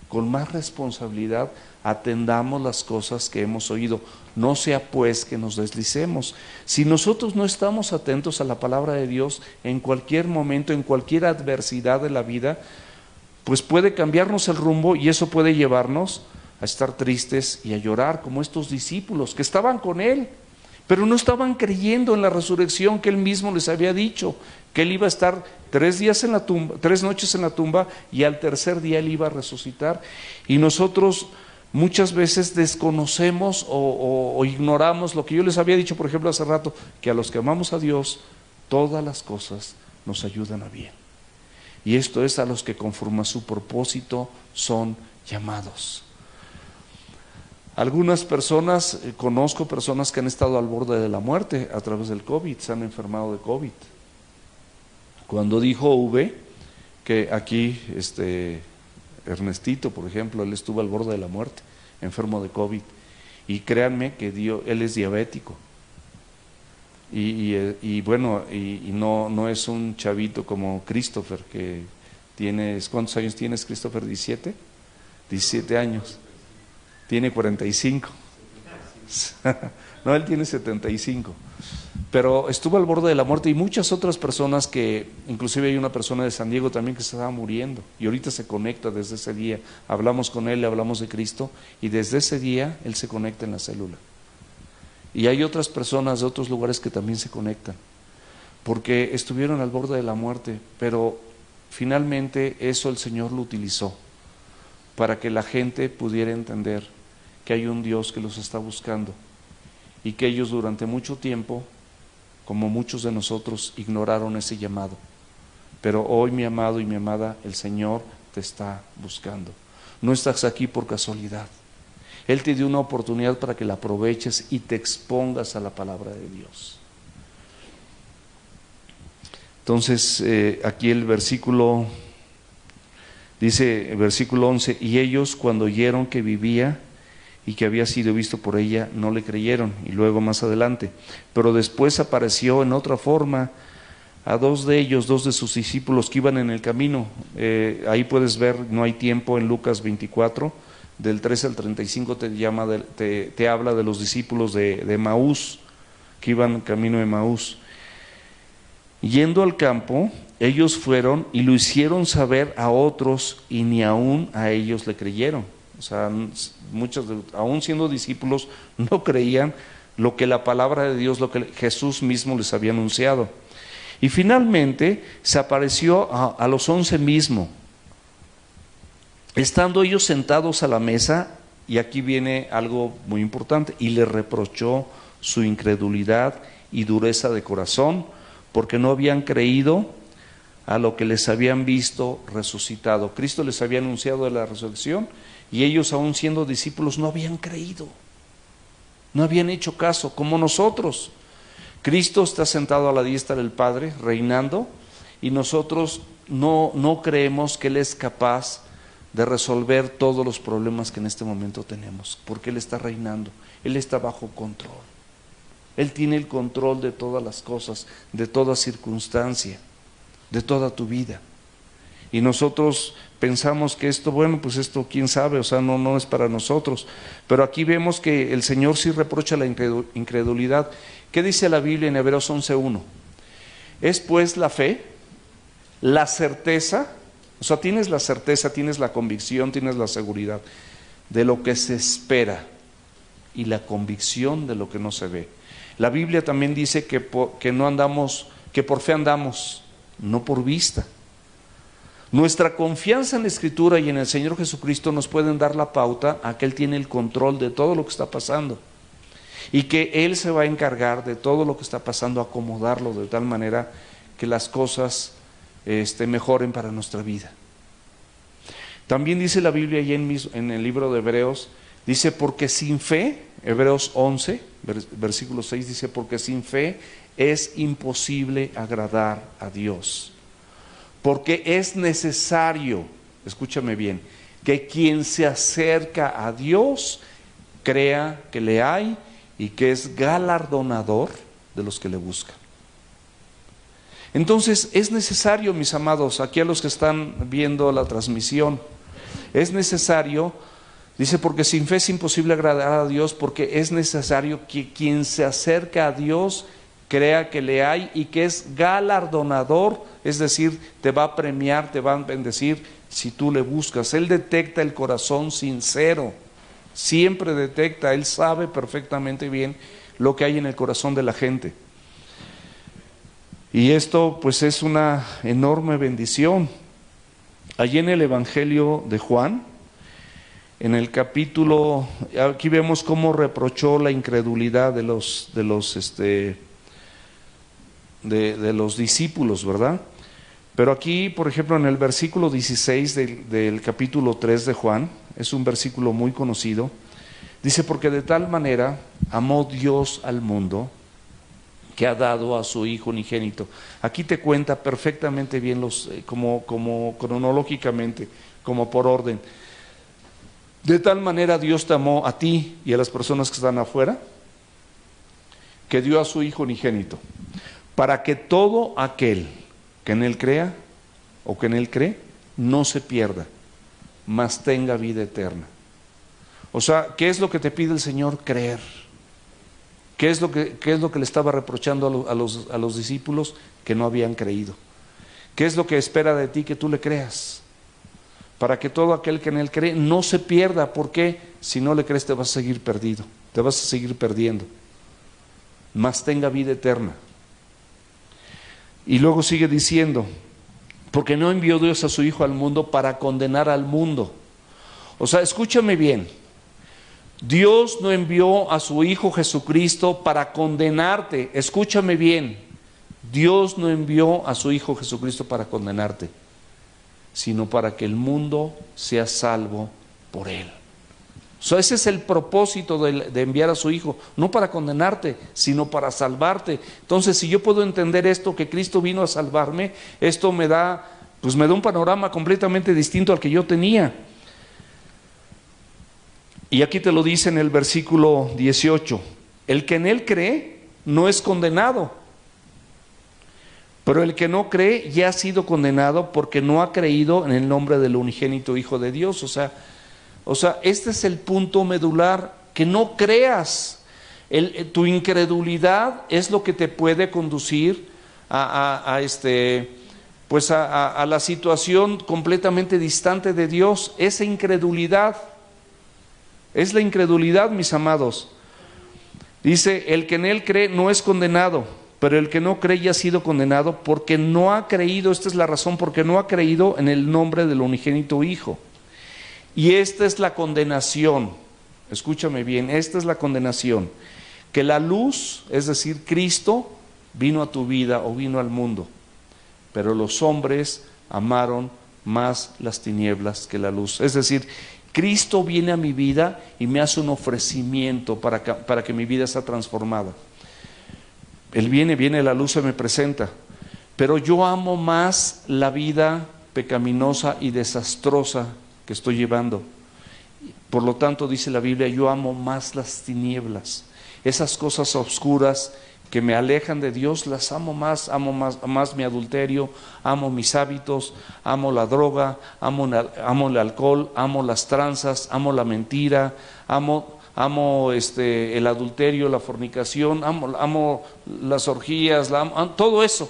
con más responsabilidad, atendamos las cosas que hemos oído. No sea pues que nos deslicemos. Si nosotros no estamos atentos a la palabra de Dios, en cualquier momento, en cualquier adversidad de la vida, pues puede cambiarnos el rumbo, y eso puede llevarnos a estar tristes y a llorar, como estos discípulos que estaban con Él, pero no estaban creyendo en la resurrección que Él mismo les había dicho, que Él iba a estar 3 noches en la tumba, y al tercer día Él iba a resucitar. Y nosotros muchas veces desconocemos o ignoramos lo que yo les había dicho, por ejemplo, hace rato, que a los que amamos a Dios, todas las cosas nos ayudan a bien. Y esto es a los que conforme a su propósito son llamados. Algunas personas, conozco personas que han estado al borde de la muerte a través del COVID, se han enfermado de COVID. Cuando dijo V, que aquí Ernestito, por ejemplo, él estuvo al borde de la muerte, enfermo de COVID, y créanme que él es diabético, y bueno, y no es un chavito como Christopher, que tienes, ¿cuántos años tienes, Christopher? ¿17? 17 años, tiene 45, no, él tiene 75, pero estuvo al borde de la muerte, y muchas otras personas que, inclusive hay una persona de San Diego también que se estaba muriendo, y ahorita se conecta desde ese día, hablamos con él, le hablamos de Cristo, y desde ese día él se conecta en la célula. Y hay otras personas de otros lugares que también se conectan, porque estuvieron al borde de la muerte, pero finalmente eso el Señor lo utilizó para que la gente pudiera entender que hay un Dios que los está buscando, y que ellos durante mucho tiempo, como muchos de nosotros, ignoraron ese llamado. Pero hoy, mi amado y mi amada, el Señor te está buscando. No estás aquí por casualidad. Él te dio una oportunidad para que la aproveches y te expongas a la palabra de Dios. Entonces, aquí el versículo, dice el versículo 11, y ellos cuando oyeron que vivía y que había sido visto por ella, no le creyeron. Y luego más adelante, pero después apareció en otra forma a 2 de ellos, 2 de sus discípulos que iban en el camino. Ahí puedes ver, no hay tiempo, en Lucas 24, del 13 al 35 te habla de los discípulos de Emaús, que iban camino de Emaús. Yendo al campo, ellos fueron y lo hicieron saber a otros, y ni aún a ellos le creyeron. O sea, muchos, aún siendo discípulos, no creían lo que la palabra de Dios, lo que Jesús mismo les había anunciado. Y finalmente se apareció a los 11 mismo, estando ellos sentados a la mesa, y aquí viene algo muy importante, y les reprochó su incredulidad y dureza de corazón, porque no habían creído a lo que les habían visto resucitado. Cristo les había anunciado de la resurrección, y ellos, aún siendo discípulos, no habían creído, no habían hecho caso, como nosotros. Cristo está sentado a la diestra del Padre, reinando, y nosotros no creemos que Él es capaz de resolver todos los problemas que en este momento tenemos, porque Él está reinando, Él está bajo control. Él tiene el control de todas las cosas, de toda circunstancia, de toda tu vida. Y nosotros pensamos que esto, bueno, pues esto quién sabe, o sea, no es para nosotros. Pero aquí vemos que el Señor sí reprocha la incredulidad. ¿Qué dice la Biblia en Hebreos 11:1? Es pues la fe, la certeza, o sea, tienes la certeza, tienes la convicción, tienes la seguridad de lo que se espera. y la convicción de lo que no se ve. La Biblia también dice que no andamos, que por fe andamos, no por vista. Nuestra confianza en la Escritura y en el Señor Jesucristo nos pueden dar la pauta a que Él tiene el control de todo lo que está pasando y que Él se va a encargar de todo lo que está pasando, acomodarlo de tal manera que las cosas mejoren para nuestra vida. También dice la Biblia ahí en el libro de Hebreos, dice, porque sin fe, Hebreos 11, versículo 6 dice, porque sin fe es imposible agradar a Dios. Porque es necesario, escúchame bien, que quien se acerca a Dios crea que le hay y que es galardonador de los que le buscan. Entonces es necesario, mis amados, aquí a los que están viendo la transmisión, es necesario, dice, porque sin fe es imposible agradar a Dios, porque es necesario que quien se acerca a Dios crea que le hay y que es galardonador, es decir, te va a premiar, te va a bendecir si tú le buscas. Él detecta el corazón sincero, siempre detecta, Él sabe perfectamente bien lo que hay en el corazón de la gente. Y esto pues es una enorme bendición. Allí en el Evangelio de Juan, en el capítulo, aquí vemos cómo reprochó la incredulidad de los discípulos, ¿verdad? Pero aquí, por ejemplo, en el versículo 16 del capítulo 3 de Juan, es un versículo muy conocido, dice, porque de tal manera amó Dios al mundo, que ha dado a su Hijo unigénito. Aquí te cuenta perfectamente bien como cronológicamente, como por orden. De tal manera Dios te amó a ti y a las personas que están afuera, que dio a su Hijo unigénito, para que todo aquel que en Él crea o que en Él cree, no se pierda, mas tenga vida eterna. O sea, ¿qué es lo que te pide el Señor? Creer. ¿Qué es lo que le estaba reprochando a los discípulos? Que no habían creído. ¿Qué es lo que espera de ti? Que tú le creas. Para que todo aquel que en Él cree no se pierda. ¿Por qué? Si no le crees te vas a seguir perdido, te vas a seguir perdiendo. Mas tenga vida eterna. Y luego sigue diciendo, porque no envió Dios a su Hijo al mundo para condenar al mundo. O sea, escúchame bien. Dios no envió a su Hijo Jesucristo para condenarte. Escúchame bien. Dios no envió a su Hijo Jesucristo para condenarte, sino para que el mundo sea salvo por Él. O sea, ese es el propósito de enviar a su Hijo, no para condenarte, sino para salvarte. Entonces, si yo puedo entender esto, que Cristo vino a salvarme, esto me da un panorama completamente distinto al que yo tenía. Y aquí te lo dice en el versículo 18, el que en Él cree no es condenado, pero el que no cree ya ha sido condenado porque no ha creído en el nombre del unigénito Hijo de Dios. O sea, este es el punto medular, que no creas. Tu incredulidad es lo que te puede conducir a la situación completamente distante de Dios. Esa incredulidad es la incredulidad, mis amados. Dice, el que en Él cree no es condenado, pero el que no cree ya ha sido condenado porque no ha creído. Esta es la razón, porque no ha creído en el nombre del unigénito Hijo. Y esta es la condenación, escúchame bien, esta es la condenación, que la luz, es decir, Cristo, vino a tu vida o vino al mundo, pero los hombres amaron más las tinieblas que la luz. Es decir, Cristo viene a mi vida y me hace un ofrecimiento para que mi vida sea transformada. Él viene, la luz se me presenta, pero yo amo más la vida pecaminosa y desastrosa que estoy llevando. Por lo tanto, dice la Biblia, yo amo más las tinieblas, esas cosas oscuras que me alejan de Dios, las amo más mi adulterio, amo mis hábitos, amo la droga, amo el alcohol, amo las tranzas, amo la mentira, amo el adulterio, la fornicación, amo las orgías, todo eso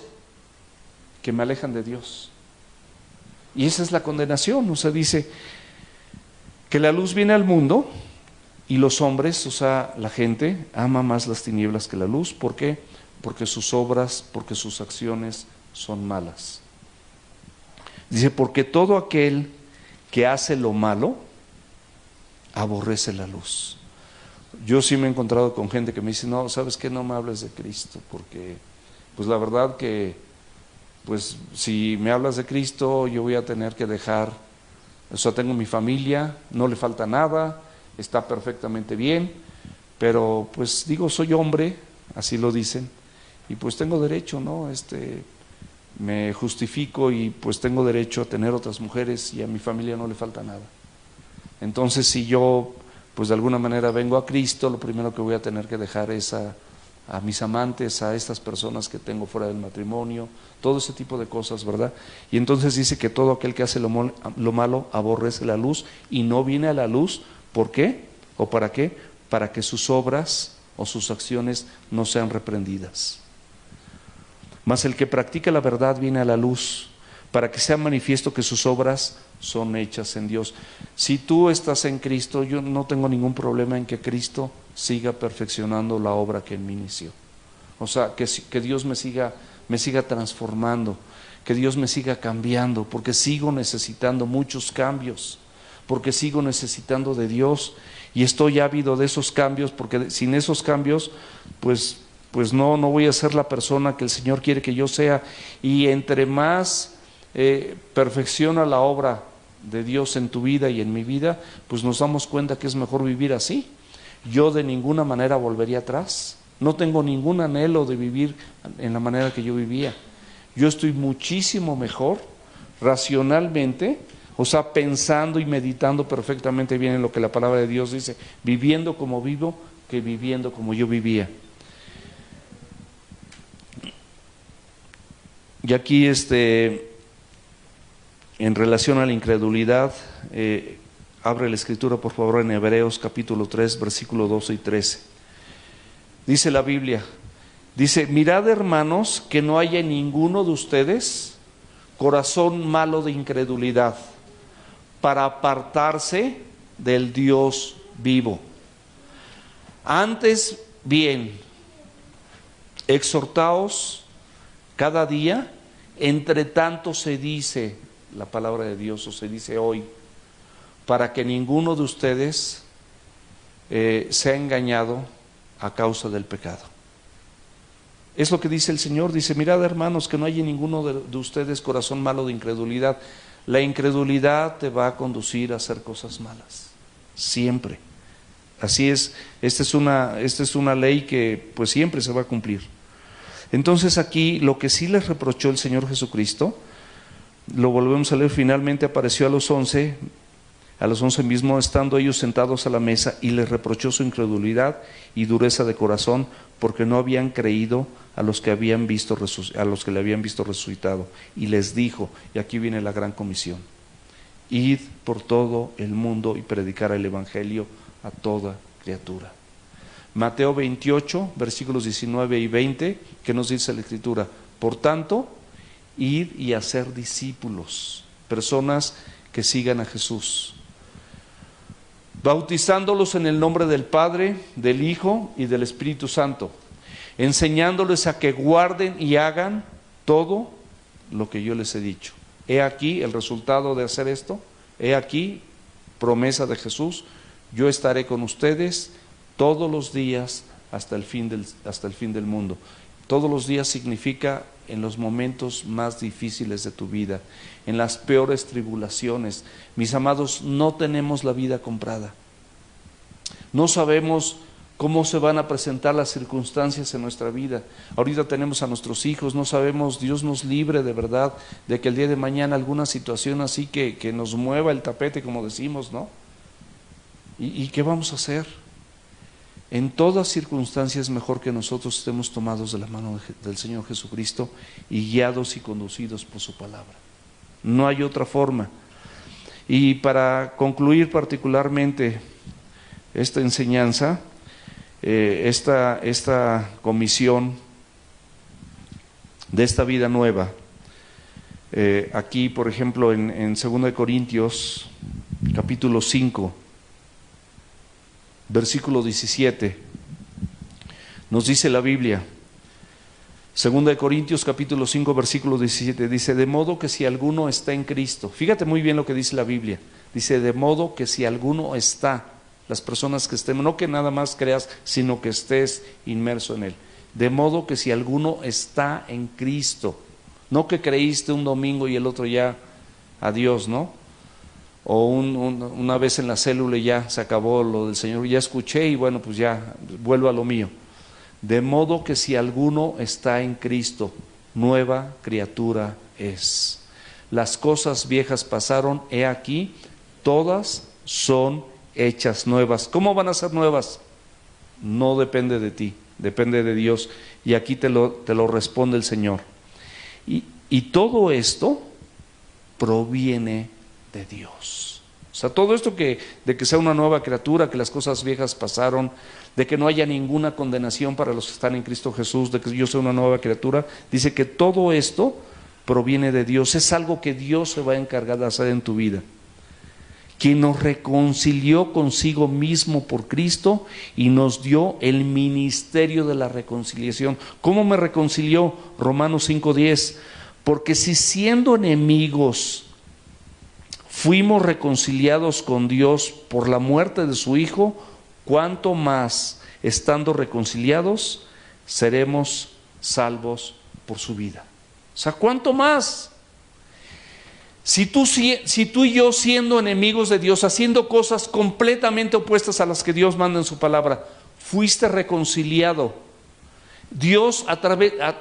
que me alejan de Dios. Y esa es la condenación. O sea, dice que la luz viene al mundo Y los hombres, o sea, la gente, ama más las tinieblas que la luz. ¿Por qué? Porque sus obras, porque sus acciones son malas. Dice, porque todo aquel que hace lo malo, aborrece la luz. Yo sí me he encontrado con gente que me dice, no, ¿sabes qué? No me hables de Cristo, porque pues la verdad que, pues si me hablas de Cristo, yo voy a tener que dejar, o sea, tengo mi familia, no le falta nada, está perfectamente bien, pero pues digo, soy hombre, así lo dicen, y pues tengo derecho, ¿no? Me justifico y pues tengo derecho a tener otras mujeres y a mi familia no le falta nada. Entonces, si yo pues de alguna manera vengo a Cristo, lo primero que voy a tener que dejar es a mis amantes, a estas personas que tengo fuera del matrimonio, todo ese tipo de cosas, ¿verdad? Y entonces dice que todo aquel que hace lo malo aborrece la luz y no viene a la luz. ¿Por qué? ¿O para qué? Para que sus obras o sus acciones no sean reprendidas. Mas el que practica la verdad viene a la luz, para que sea manifiesto que sus obras son hechas en Dios. Si tú estás en Cristo, yo no tengo ningún problema en que Cristo siga perfeccionando la obra que en mí inició. O sea, que Dios me siga transformando, que Dios me siga cambiando, porque sigo necesitando muchos cambios, porque sigo necesitando de Dios y estoy ávido de esos cambios, porque sin esos cambios, pues no voy a ser la persona que el Señor quiere que yo sea. Y entre más perfecciona la obra de Dios en tu vida y en mi vida, pues nos damos cuenta que es mejor vivir así. Yo de ninguna manera volvería atrás, no tengo ningún anhelo de vivir en la manera que yo vivía. Yo estoy muchísimo mejor racionalmente, o sea, pensando y meditando perfectamente bien en lo que la palabra de Dios dice, viviendo como vivo que viviendo como yo vivía. Y aquí en relación a la incredulidad, abre la escritura por favor en Hebreos capítulo 3, versículo 12 y 13. Dice la Biblia, dice, mirad hermanos que no haya en ninguno de ustedes corazón malo de incredulidad para apartarse del Dios vivo. Antes bien, exhortaos cada día, entre tanto se dice la palabra de Dios, o se dice hoy, para que ninguno de ustedes sea engañado a causa del pecado. Es lo que dice el Señor, dice, mirad hermanos que no haya ninguno de ustedes corazón malo de incredulidad. La incredulidad te va a conducir a hacer cosas malas, siempre. Así es, esta es una ley que pues siempre se va a cumplir. Entonces aquí lo que sí les reprochó el Señor Jesucristo, lo volvemos a leer, finalmente apareció a los 11 mismos, estando ellos sentados a la mesa, y les reprochó su incredulidad y dureza de corazón, porque no habían creído a los que le habían visto resucitado. Y les dijo, y aquí viene la gran comisión, id por todo el mundo y predicar el evangelio a toda criatura. Mateo 28, versículos 19 y 20, ¿qué nos dice la Escritura? Por tanto, id y hacer discípulos, personas que sigan a Jesús, bautizándolos en el nombre del Padre, del Hijo y del Espíritu Santo, enseñándoles a que guarden y hagan todo lo que yo les he dicho. He aquí el resultado de hacer esto, he aquí promesa de Jesús, yo estaré con ustedes todos los días hasta el fin del mundo. Todos los días significa en los momentos más difíciles de tu vida, en las peores tribulaciones. Mis amados, no tenemos la vida comprada. No sabemos cómo se van a presentar las circunstancias en nuestra vida. Ahorita tenemos a nuestros hijos, no sabemos, Dios nos libre de verdad de que el día de mañana alguna situación así que nos mueva el tapete, como decimos, ¿no? ¿Y qué vamos a hacer? En todas circunstancias es mejor que nosotros estemos tomados de la mano del Señor Jesucristo y guiados y conducidos por su palabra. No hay otra forma. Y para concluir particularmente esta enseñanza, esta comisión de esta vida nueva, aquí por ejemplo en 2 Corintios capítulo 5, versículo 17. Nos dice la Biblia, 2 Corintios capítulo 5, versículo 17, dice, de modo que si alguno está en Cristo, fíjate muy bien lo que dice la Biblia, dice, de modo que si alguno está, las personas que estén, no que nada más creas, sino que estés inmerso en Él, de modo que si alguno está en Cristo, no que creíste un domingo y el otro ya, adiós, ¿no? O una vez en la célula y ya se acabó lo del Señor, ya escuché y bueno, pues ya vuelvo a lo mío. De modo que si alguno está en Cristo, nueva criatura es. Las cosas viejas pasaron, he aquí, todas son hechas nuevas. ¿Cómo van a ser nuevas? No depende de ti, depende de Dios. Y aquí te lo responde el Señor. Y todo esto proviene de Dios. O sea, todo esto de que sea una nueva criatura, que las cosas viejas pasaron, de que no haya ninguna condenación para los que están en Cristo Jesús, de que yo sea una nueva criatura, dice que todo esto proviene de Dios, es algo que Dios se va a encargar de hacer en tu vida. Quien nos reconcilió consigo mismo por Cristo y nos dio el ministerio de la reconciliación. ¿Cómo me reconcilió? Romanos 5:10, porque si siendo enemigos fuimos reconciliados con Dios por la muerte de su Hijo, ¿cuánto más, estando reconciliados, seremos salvos por su vida? O sea, ¿cuánto más? Si tú y yo, siendo enemigos de Dios, haciendo cosas completamente opuestas a las que Dios manda en su palabra, fuiste reconciliado, Dios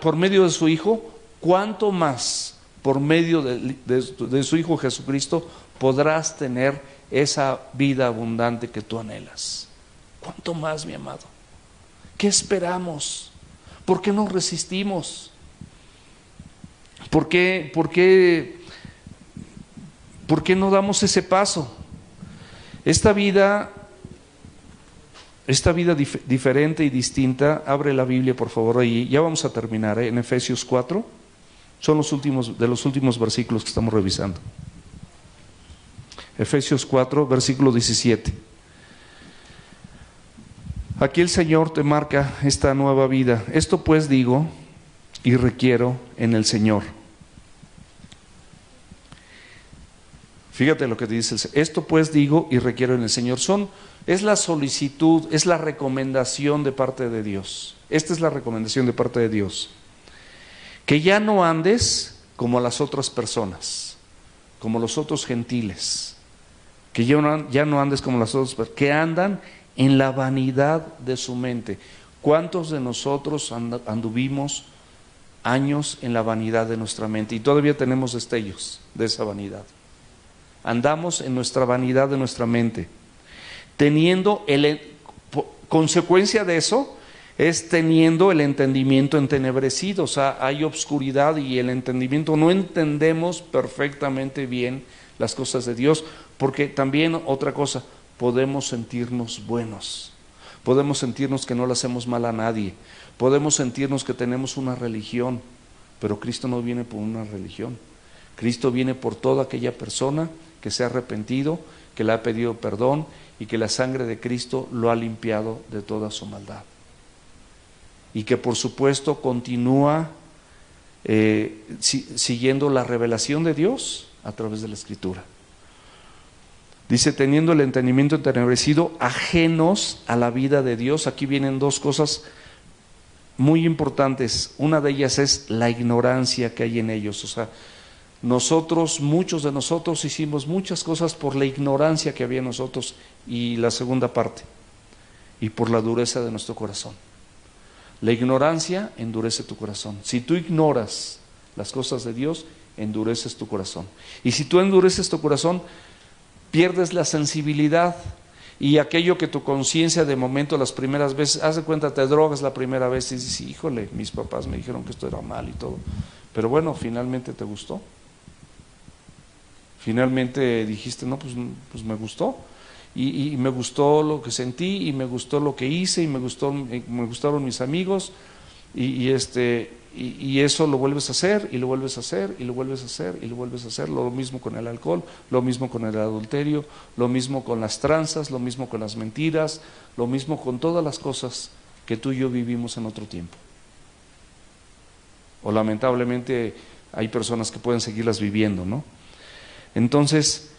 por medio de su Hijo, ¿cuánto más por medio de su Hijo Jesucristo podrás tener esa vida abundante que tú anhelas? ¿Cuánto más, mi amado? ¿Qué esperamos? ¿Por qué nos resistimos? ¿Por qué no damos ese paso? Esta vida diferente y distinta, abre la Biblia por favor ahí, ya vamos a terminar, en Efesios 4, son los últimos versículos que estamos revisando. Efesios 4, versículo 17. Aquí el Señor te marca esta nueva vida. Esto pues digo y requiero en el Señor. Fíjate lo que dice esto pues digo y requiero en el Señor. Es la solicitud, es la recomendación de parte de Dios. Esta es la recomendación de parte de Dios. Que ya no andes como las otras personas, como los otros gentiles. Que ya no andes como las otras personas, que andan en la vanidad de su mente. ¿Cuántos de nosotros anduvimos años en la vanidad de nuestra mente? Y todavía tenemos destellos de esa vanidad. Andamos en nuestra vanidad de nuestra mente, teniendo consecuencia de eso es teniendo el entendimiento entenebrecido. O sea, hay obscuridad y el entendimiento, no entendemos perfectamente bien las cosas de Dios, porque también otra cosa, podemos sentirnos buenos, podemos sentirnos que no le hacemos mal a nadie, podemos sentirnos que tenemos una religión, pero Cristo no viene por una religión. Cristo viene por toda aquella persona que se ha arrepentido, que le ha pedido perdón y que la sangre de Cristo lo ha limpiado de toda su maldad. Y que por supuesto continúa siguiendo la revelación de Dios a través de la Escritura. Dice, teniendo el entendimiento entenebrecido, ajenos a la vida de Dios. Aquí vienen dos cosas muy importantes. Una de ellas es la ignorancia que hay en ellos. O sea, muchos de nosotros hicimos muchas cosas por la ignorancia que había en nosotros. Y la segunda parte, y por la dureza de nuestro corazón. La ignorancia endurece tu corazón. Si tú ignoras las cosas de Dios, endureces tu corazón. Y si tú endureces tu corazón, pierdes la sensibilidad y aquello que tu conciencia de momento las primeras veces, haz de cuenta, te drogas la primera vez y dices, híjole, mis papás me dijeron que esto era mal y todo, pero bueno, finalmente te gustó, finalmente dijiste, no, pues me gustó y me gustó lo que sentí y me gustó lo que hice y me gustaron mis amigos y eso lo vuelves a hacer, y lo vuelves a hacer, y lo vuelves a hacer, y lo vuelves a hacer. Lo mismo con el alcohol, lo mismo con el adulterio, lo mismo con las tranzas, lo mismo con las mentiras, lo mismo con todas las cosas que tú y yo vivimos en otro tiempo. O lamentablemente hay personas que pueden seguirlas viviendo, ¿no? Entonces,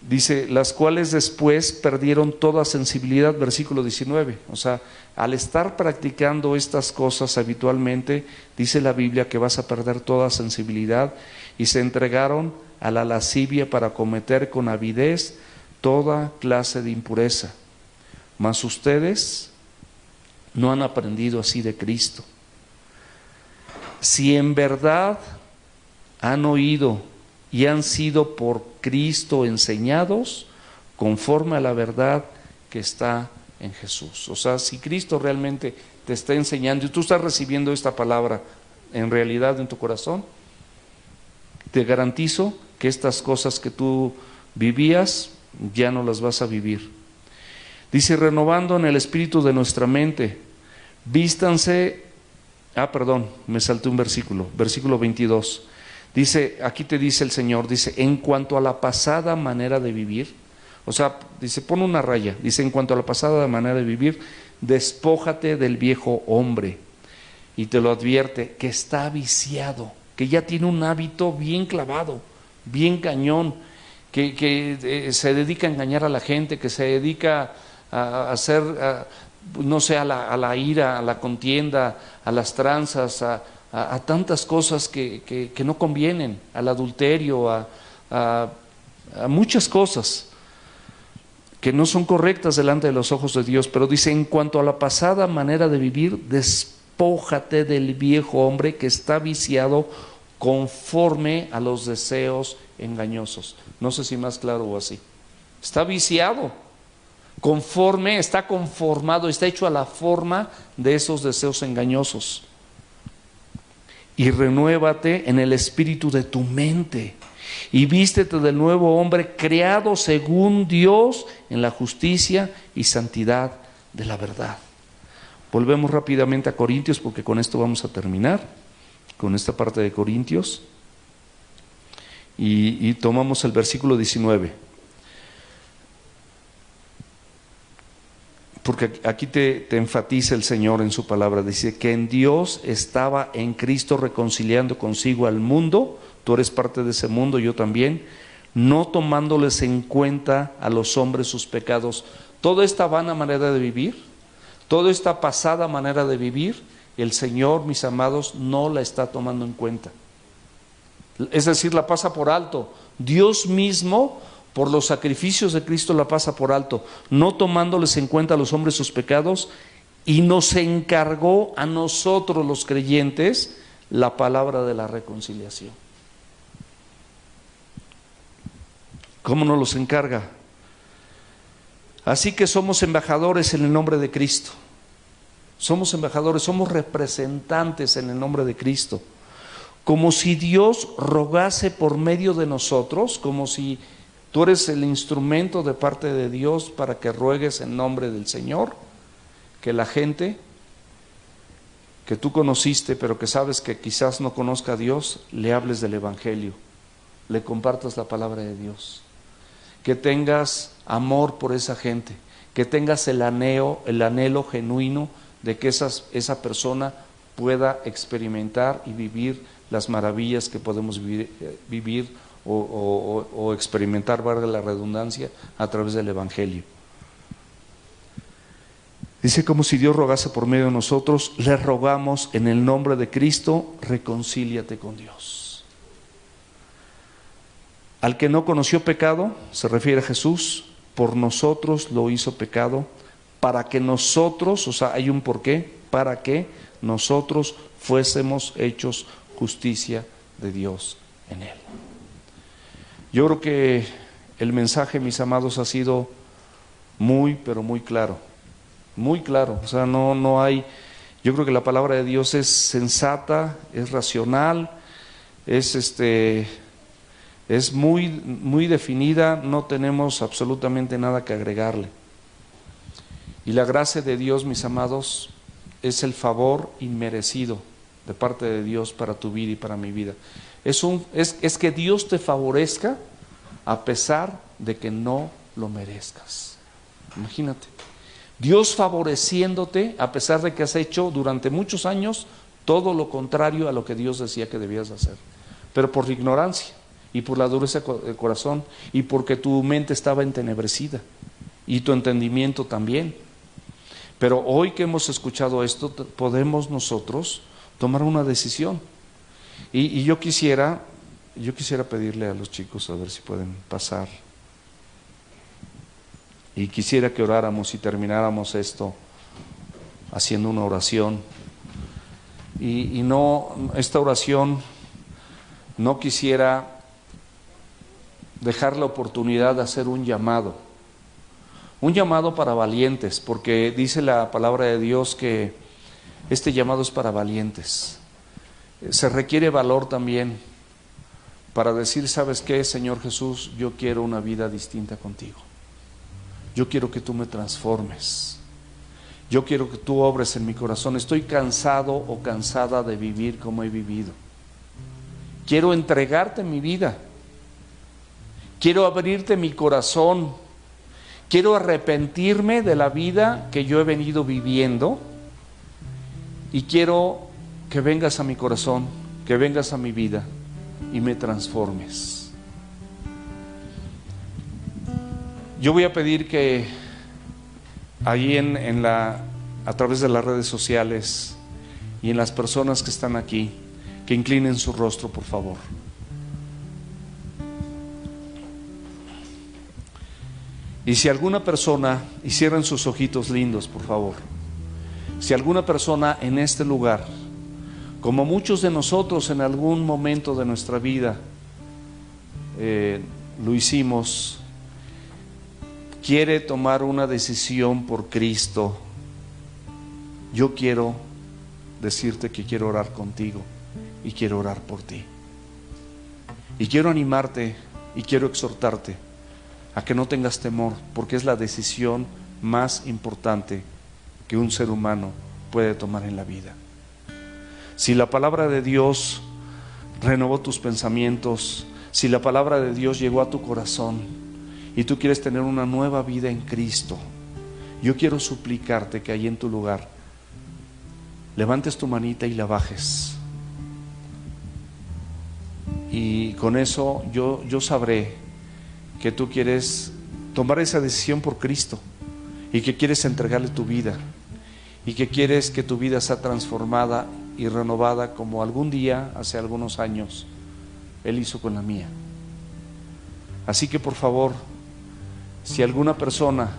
dice, las cuales después perdieron toda sensibilidad, versículo 19. O sea, al estar practicando estas cosas habitualmente, dice la Biblia que vas a perder toda sensibilidad, y se entregaron a la lascivia para cometer con avidez toda clase de impureza. Mas ustedes no han aprendido así de Cristo. Si en verdad han oído y han sido por Cristo enseñados conforme a la verdad que está en Jesús. O sea, si Cristo realmente te está enseñando y tú estás recibiendo esta palabra en realidad en tu corazón, te garantizo que estas cosas que tú vivías ya no las vas a vivir. Dice, renovando en el espíritu de nuestra mente, vístanse. Me salté un versículo 22. Dice, aquí te dice el Señor, dice, en cuanto a la pasada manera de vivir, o sea, dice, pon una raya, dice, en cuanto a la pasada manera de vivir, despójate del viejo hombre, y te lo advierte, que está viciado, que ya tiene un hábito bien clavado, bien cañón, que se dedica a engañar a la gente, que se dedica a hacer, no sé, a la ira, a la contienda, a las tranzas, a tantas cosas que no convienen, al adulterio, a muchas cosas que no son correctas delante de los ojos de Dios. Pero dice, en cuanto a la pasada manera de vivir, despójate del viejo hombre que está viciado conforme a los deseos engañosos. No sé si más claro o así. Está viciado, conforme, está conformado, está hecho a la forma de esos deseos engañosos. Y renuévate en el espíritu de tu mente, y vístete del nuevo hombre creado según Dios en la justicia y santidad de la verdad. Volvemos rápidamente a Corintios, porque con esto vamos a terminar, con esta parte de Corintios, y tomamos el versículo 19. Porque aquí te enfatiza el Señor en su palabra, dice que en Dios estaba en Cristo reconciliando consigo al mundo, tú eres parte de ese mundo, yo también, no tomándoles en cuenta a los hombres sus pecados. Toda esta vana manera de vivir, toda esta pasada manera de vivir, el Señor, mis amados, no la está tomando en cuenta. Es decir, la pasa por alto. Dios mismo, por los sacrificios de Cristo, la pasa por alto, no tomándoles en cuenta a los hombres sus pecados, y nos encargó a nosotros los creyentes la palabra de la reconciliación. ¿Cómo nos los encarga? Así que somos embajadores en el nombre de Cristo. Somos embajadores, somos representantes en el nombre de Cristo. Como si Dios rogase por medio de nosotros, como si tú eres el instrumento de parte de Dios para que ruegues en nombre del Señor, que la gente que tú conociste, pero que sabes que quizás no conozca a Dios, le hables del Evangelio, le compartas la palabra de Dios, que tengas amor por esa gente, que tengas el anhelo genuino de que esa persona pueda experimentar y vivir las maravillas que podemos vivir o experimentar, valga la redundancia, a través del Evangelio. Dice, como si Dios rogase por medio de nosotros, le rogamos en el nombre de Cristo, reconcíliate con Dios. Al que no conoció pecado, se refiere a Jesús, por nosotros lo hizo pecado, para que nosotros, o sea, hay un porqué, para que nosotros fuésemos hechos justicia de Dios en él. Yo creo que el mensaje, mis amados, ha sido muy, pero muy claro. Muy claro. O sea, no hay... Yo creo que la palabra de Dios es sensata, es racional, es muy, muy definida, no tenemos absolutamente nada que agregarle. Y la gracia de Dios, mis amados, es el favor inmerecido de parte de Dios para tu vida y para mi vida. Es que Dios te favorezca a pesar de que no lo merezcas. Imagínate, Dios favoreciéndote a pesar de que has hecho durante muchos años todo lo contrario a lo que Dios decía que debías hacer, pero por ignorancia y por la dureza de corazón y porque tu mente estaba entenebrecida y tu entendimiento también. Pero hoy que hemos escuchado esto, podemos nosotros tomar una decisión. Y yo quisiera pedirle a los chicos a ver si pueden pasar. Y quisiera que oráramos y termináramos esto haciendo una oración. Y no, esta oración no quisiera dejar la oportunidad de hacer un llamado para valientes, porque dice la palabra de Dios que este llamado es para valientes. Se requiere valor también para decir, ¿sabes qué, Señor Jesús? Yo quiero una vida distinta contigo. Yo quiero que tú me transformes. Yo quiero que tú obres en mi corazón. Estoy cansado o cansada de vivir como he vivido. Quiero entregarte mi vida. Quiero abrirte mi corazón. Quiero arrepentirme de la vida que yo he venido viviendo. Y quiero que vengas a mi corazón, que vengas a mi vida y me transformes. Yo voy a pedir que allí a través de las redes sociales y en las personas que están aquí, que inclinen su rostro, por favor. Y si alguna persona, y cierren sus ojitos lindos, por favor. Si alguna persona en este lugar, como muchos de nosotros en algún momento de nuestra vida lo hicimos, quiere tomar una decisión por Cristo, yo quiero decirte que quiero orar contigo y quiero orar por ti. Y quiero animarte y quiero exhortarte a que no tengas temor, porque es la decisión más importante que un ser humano puede tomar en la vida. Si la palabra de Dios renovó tus pensamientos, si la palabra de Dios llegó a tu corazón y tú quieres tener una nueva vida en Cristo, yo quiero suplicarte que ahí en tu lugar levantes tu manita y la bajes. Y con eso yo sabré que tú quieres tomar esa decisión por Cristo y que quieres entregarle tu vida y que quieres que tu vida sea transformada y renovada como algún día, hace algunos años, Él hizo con la mía. Así que por favor, si alguna persona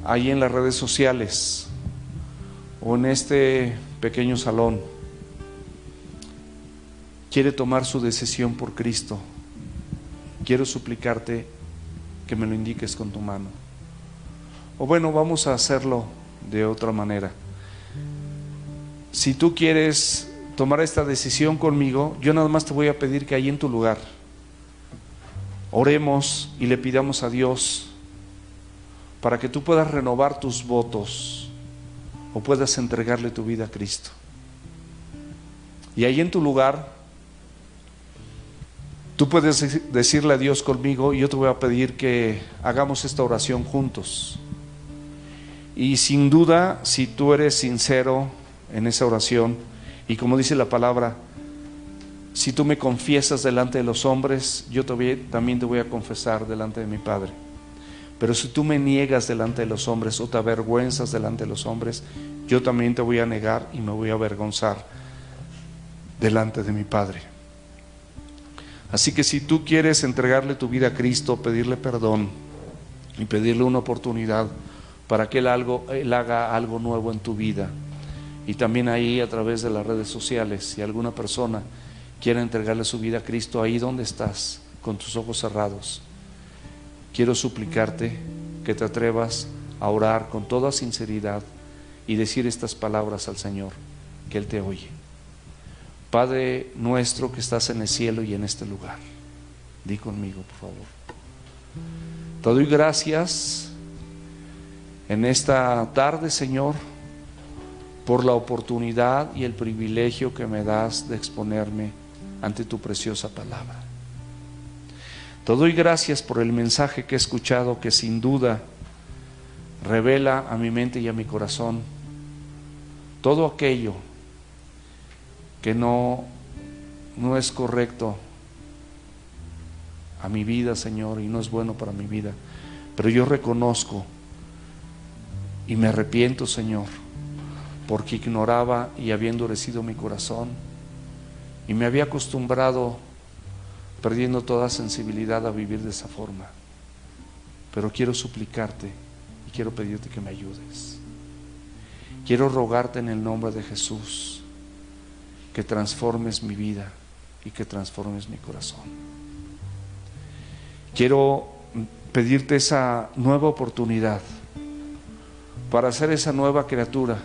ahí en las redes sociales o en este pequeño salón quiere tomar su decisión por Cristo, quiero suplicarte que me lo indiques con tu mano. O bueno, vamos a hacerlo de otra manera. Si tú quieres tomar esta decisión conmigo, yo nada más te voy a pedir que ahí en tu lugar oremos y le pidamos a Dios para que tú puedas renovar tus votos o puedas entregarle tu vida a Cristo. Y ahí en tu lugar tú puedes decirle a Dios conmigo y yo te voy a pedir que hagamos esta oración juntos. Y sin duda, si tú eres sincero en esa oración, y como dice la palabra, si tú me confiesas delante de los hombres, yo también te voy a confesar delante de mi Padre. Pero si tú me niegas delante de los hombres o te avergüenzas delante de los hombres, yo también te voy a negar y me voy a avergonzar delante de mi Padre. Así que si tú quieres entregarle tu vida a Cristo, pedirle perdón y pedirle una oportunidad para que Él haga algo nuevo en tu vida, y también ahí a través de las redes sociales, si alguna persona quiere entregarle su vida a Cristo, ahí donde estás, con tus ojos cerrados, quiero suplicarte que te atrevas a orar con toda sinceridad y decir estas palabras al Señor, que Él te oye. Padre nuestro que estás en el cielo y en este lugar, di conmigo, por favor. Te doy gracias en esta tarde, Señor, por la oportunidad y el privilegio que me das de exponerme ante tu preciosa palabra. Te doy gracias por el mensaje que he escuchado, que sin duda revela a mi mente y a mi corazón todo aquello que no es correcto a mi vida, Señor, y no es bueno para mi vida. Pero yo reconozco y me arrepiento, Señor, porque ignoraba y había endurecido mi corazón y me había acostumbrado, perdiendo toda sensibilidad, a vivir de esa forma. Pero quiero suplicarte y quiero pedirte que me ayudes. Quiero rogarte en el nombre de Jesús que transformes mi vida y que transformes mi corazón. Quiero pedirte esa nueva oportunidad para ser esa nueva criatura,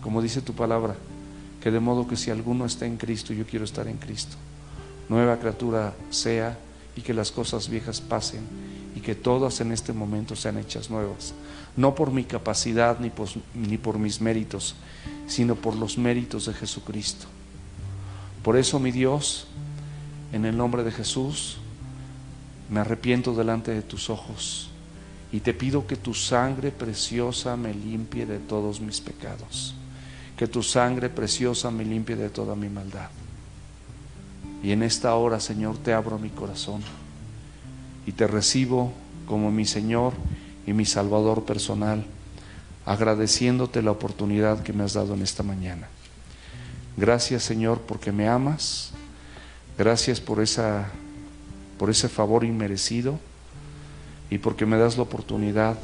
como dice tu palabra, que de modo que si alguno está en Cristo, yo quiero estar en Cristo. Nueva criatura sea, y que las cosas viejas pasen y que todas en este momento sean hechas nuevas, no por mi capacidad ni por mis méritos, sino por los méritos de Jesucristo. Por eso, mi Dios, en el nombre de Jesús, me arrepiento delante de tus ojos y te pido que tu sangre preciosa me limpie de todos mis pecados, que tu sangre preciosa me limpie de toda mi maldad. Y en esta hora, Señor, te abro mi corazón y te recibo como mi Señor y mi Salvador personal, agradeciéndote la oportunidad que me has dado en esta mañana. Gracias, Señor, porque me amas. Gracias por ese favor inmerecido y porque me das la oportunidad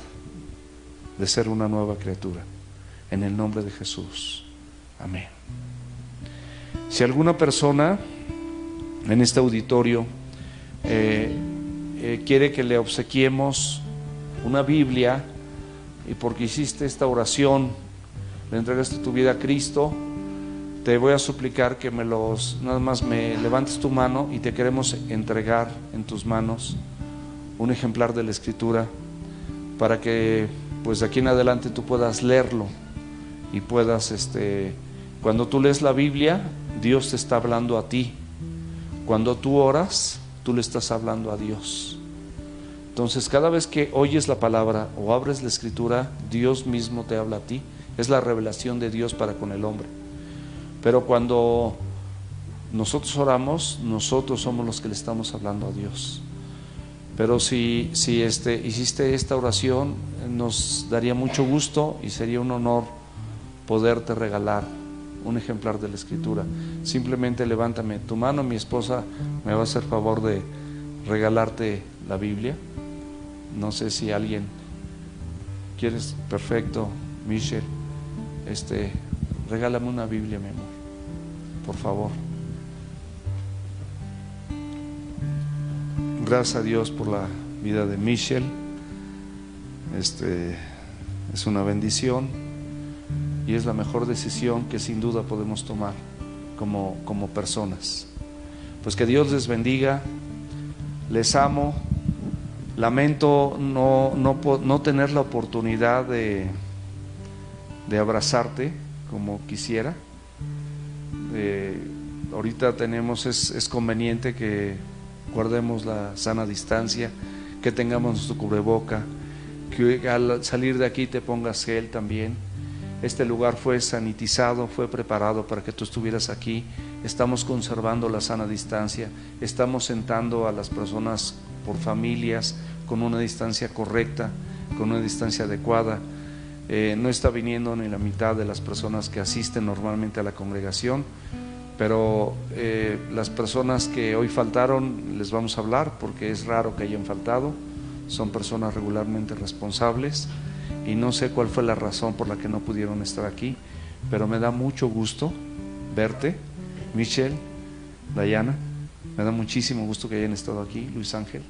de ser una nueva criatura. En el nombre de Jesús. Amén. Si alguna persona en este auditorio quiere que le obsequiemos una Biblia, y porque hiciste esta oración, le entregaste tu vida a Cristo, te voy a suplicar que nada más me levantes tu mano y te queremos entregar en tus manos un ejemplar de la Escritura para que pues de aquí en adelante tú puedas leerlo y puedas, cuando tú lees la Biblia, Dios te está hablando a ti. Cuando tú oras, tú le estás hablando a Dios. Entonces, cada vez que oyes la palabra o abres la Escritura, Dios mismo te habla a ti. Es la revelación de Dios para con el hombre. Pero cuando nosotros oramos, nosotros somos los que le estamos hablando a Dios. Pero si hiciste esta oración, nos daría mucho gusto y sería un honor poderte regalar un ejemplar de la Escritura. Simplemente levántame tu mano, mi esposa me va a hacer favor de regalarte la Biblia. No sé si alguien quieres. Perfecto, Michelle, regálame una Biblia, mi amor, por favor. Gracias a Dios por la vida de Michelle. Es una bendición y es la mejor decisión que sin duda podemos tomar como personas. Pues que Dios les bendiga. Les amo. Lamento no tener la oportunidad de abrazarte como quisiera. Ahorita es conveniente que guardemos la sana distancia, que tengamos nuestro cubreboca, que al salir de aquí te pongas gel también. Este lugar fue sanitizado, fue preparado para que tú estuvieras aquí. Estamos conservando la sana distancia, estamos sentando a las personas por familias con una distancia correcta, con una distancia adecuada. No está viniendo ni la mitad de las personas que asisten normalmente a la congregación, pero las personas que hoy faltaron les vamos a hablar porque es raro que hayan faltado. Son personas regularmente responsables y no sé cuál fue la razón por la que no pudieron estar aquí, pero me da mucho gusto verte, Michelle, Dayana. Me da muchísimo gusto que hayan estado aquí. Luis Ángel,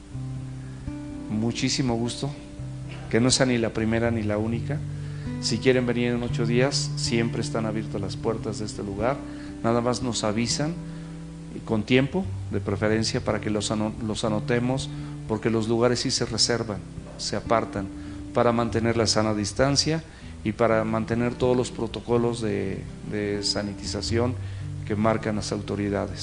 muchísimo gusto, que no sea ni la primera ni la única. Si quieren venir en 8 días, siempre están abiertas las puertas de este lugar. Nada más nos avisan y con tiempo, de preferencia, para que los anotemos, porque los lugares sí se reservan, se apartan, para mantener la sana distancia y para mantener todos los protocolos de sanitización que marcan las autoridades.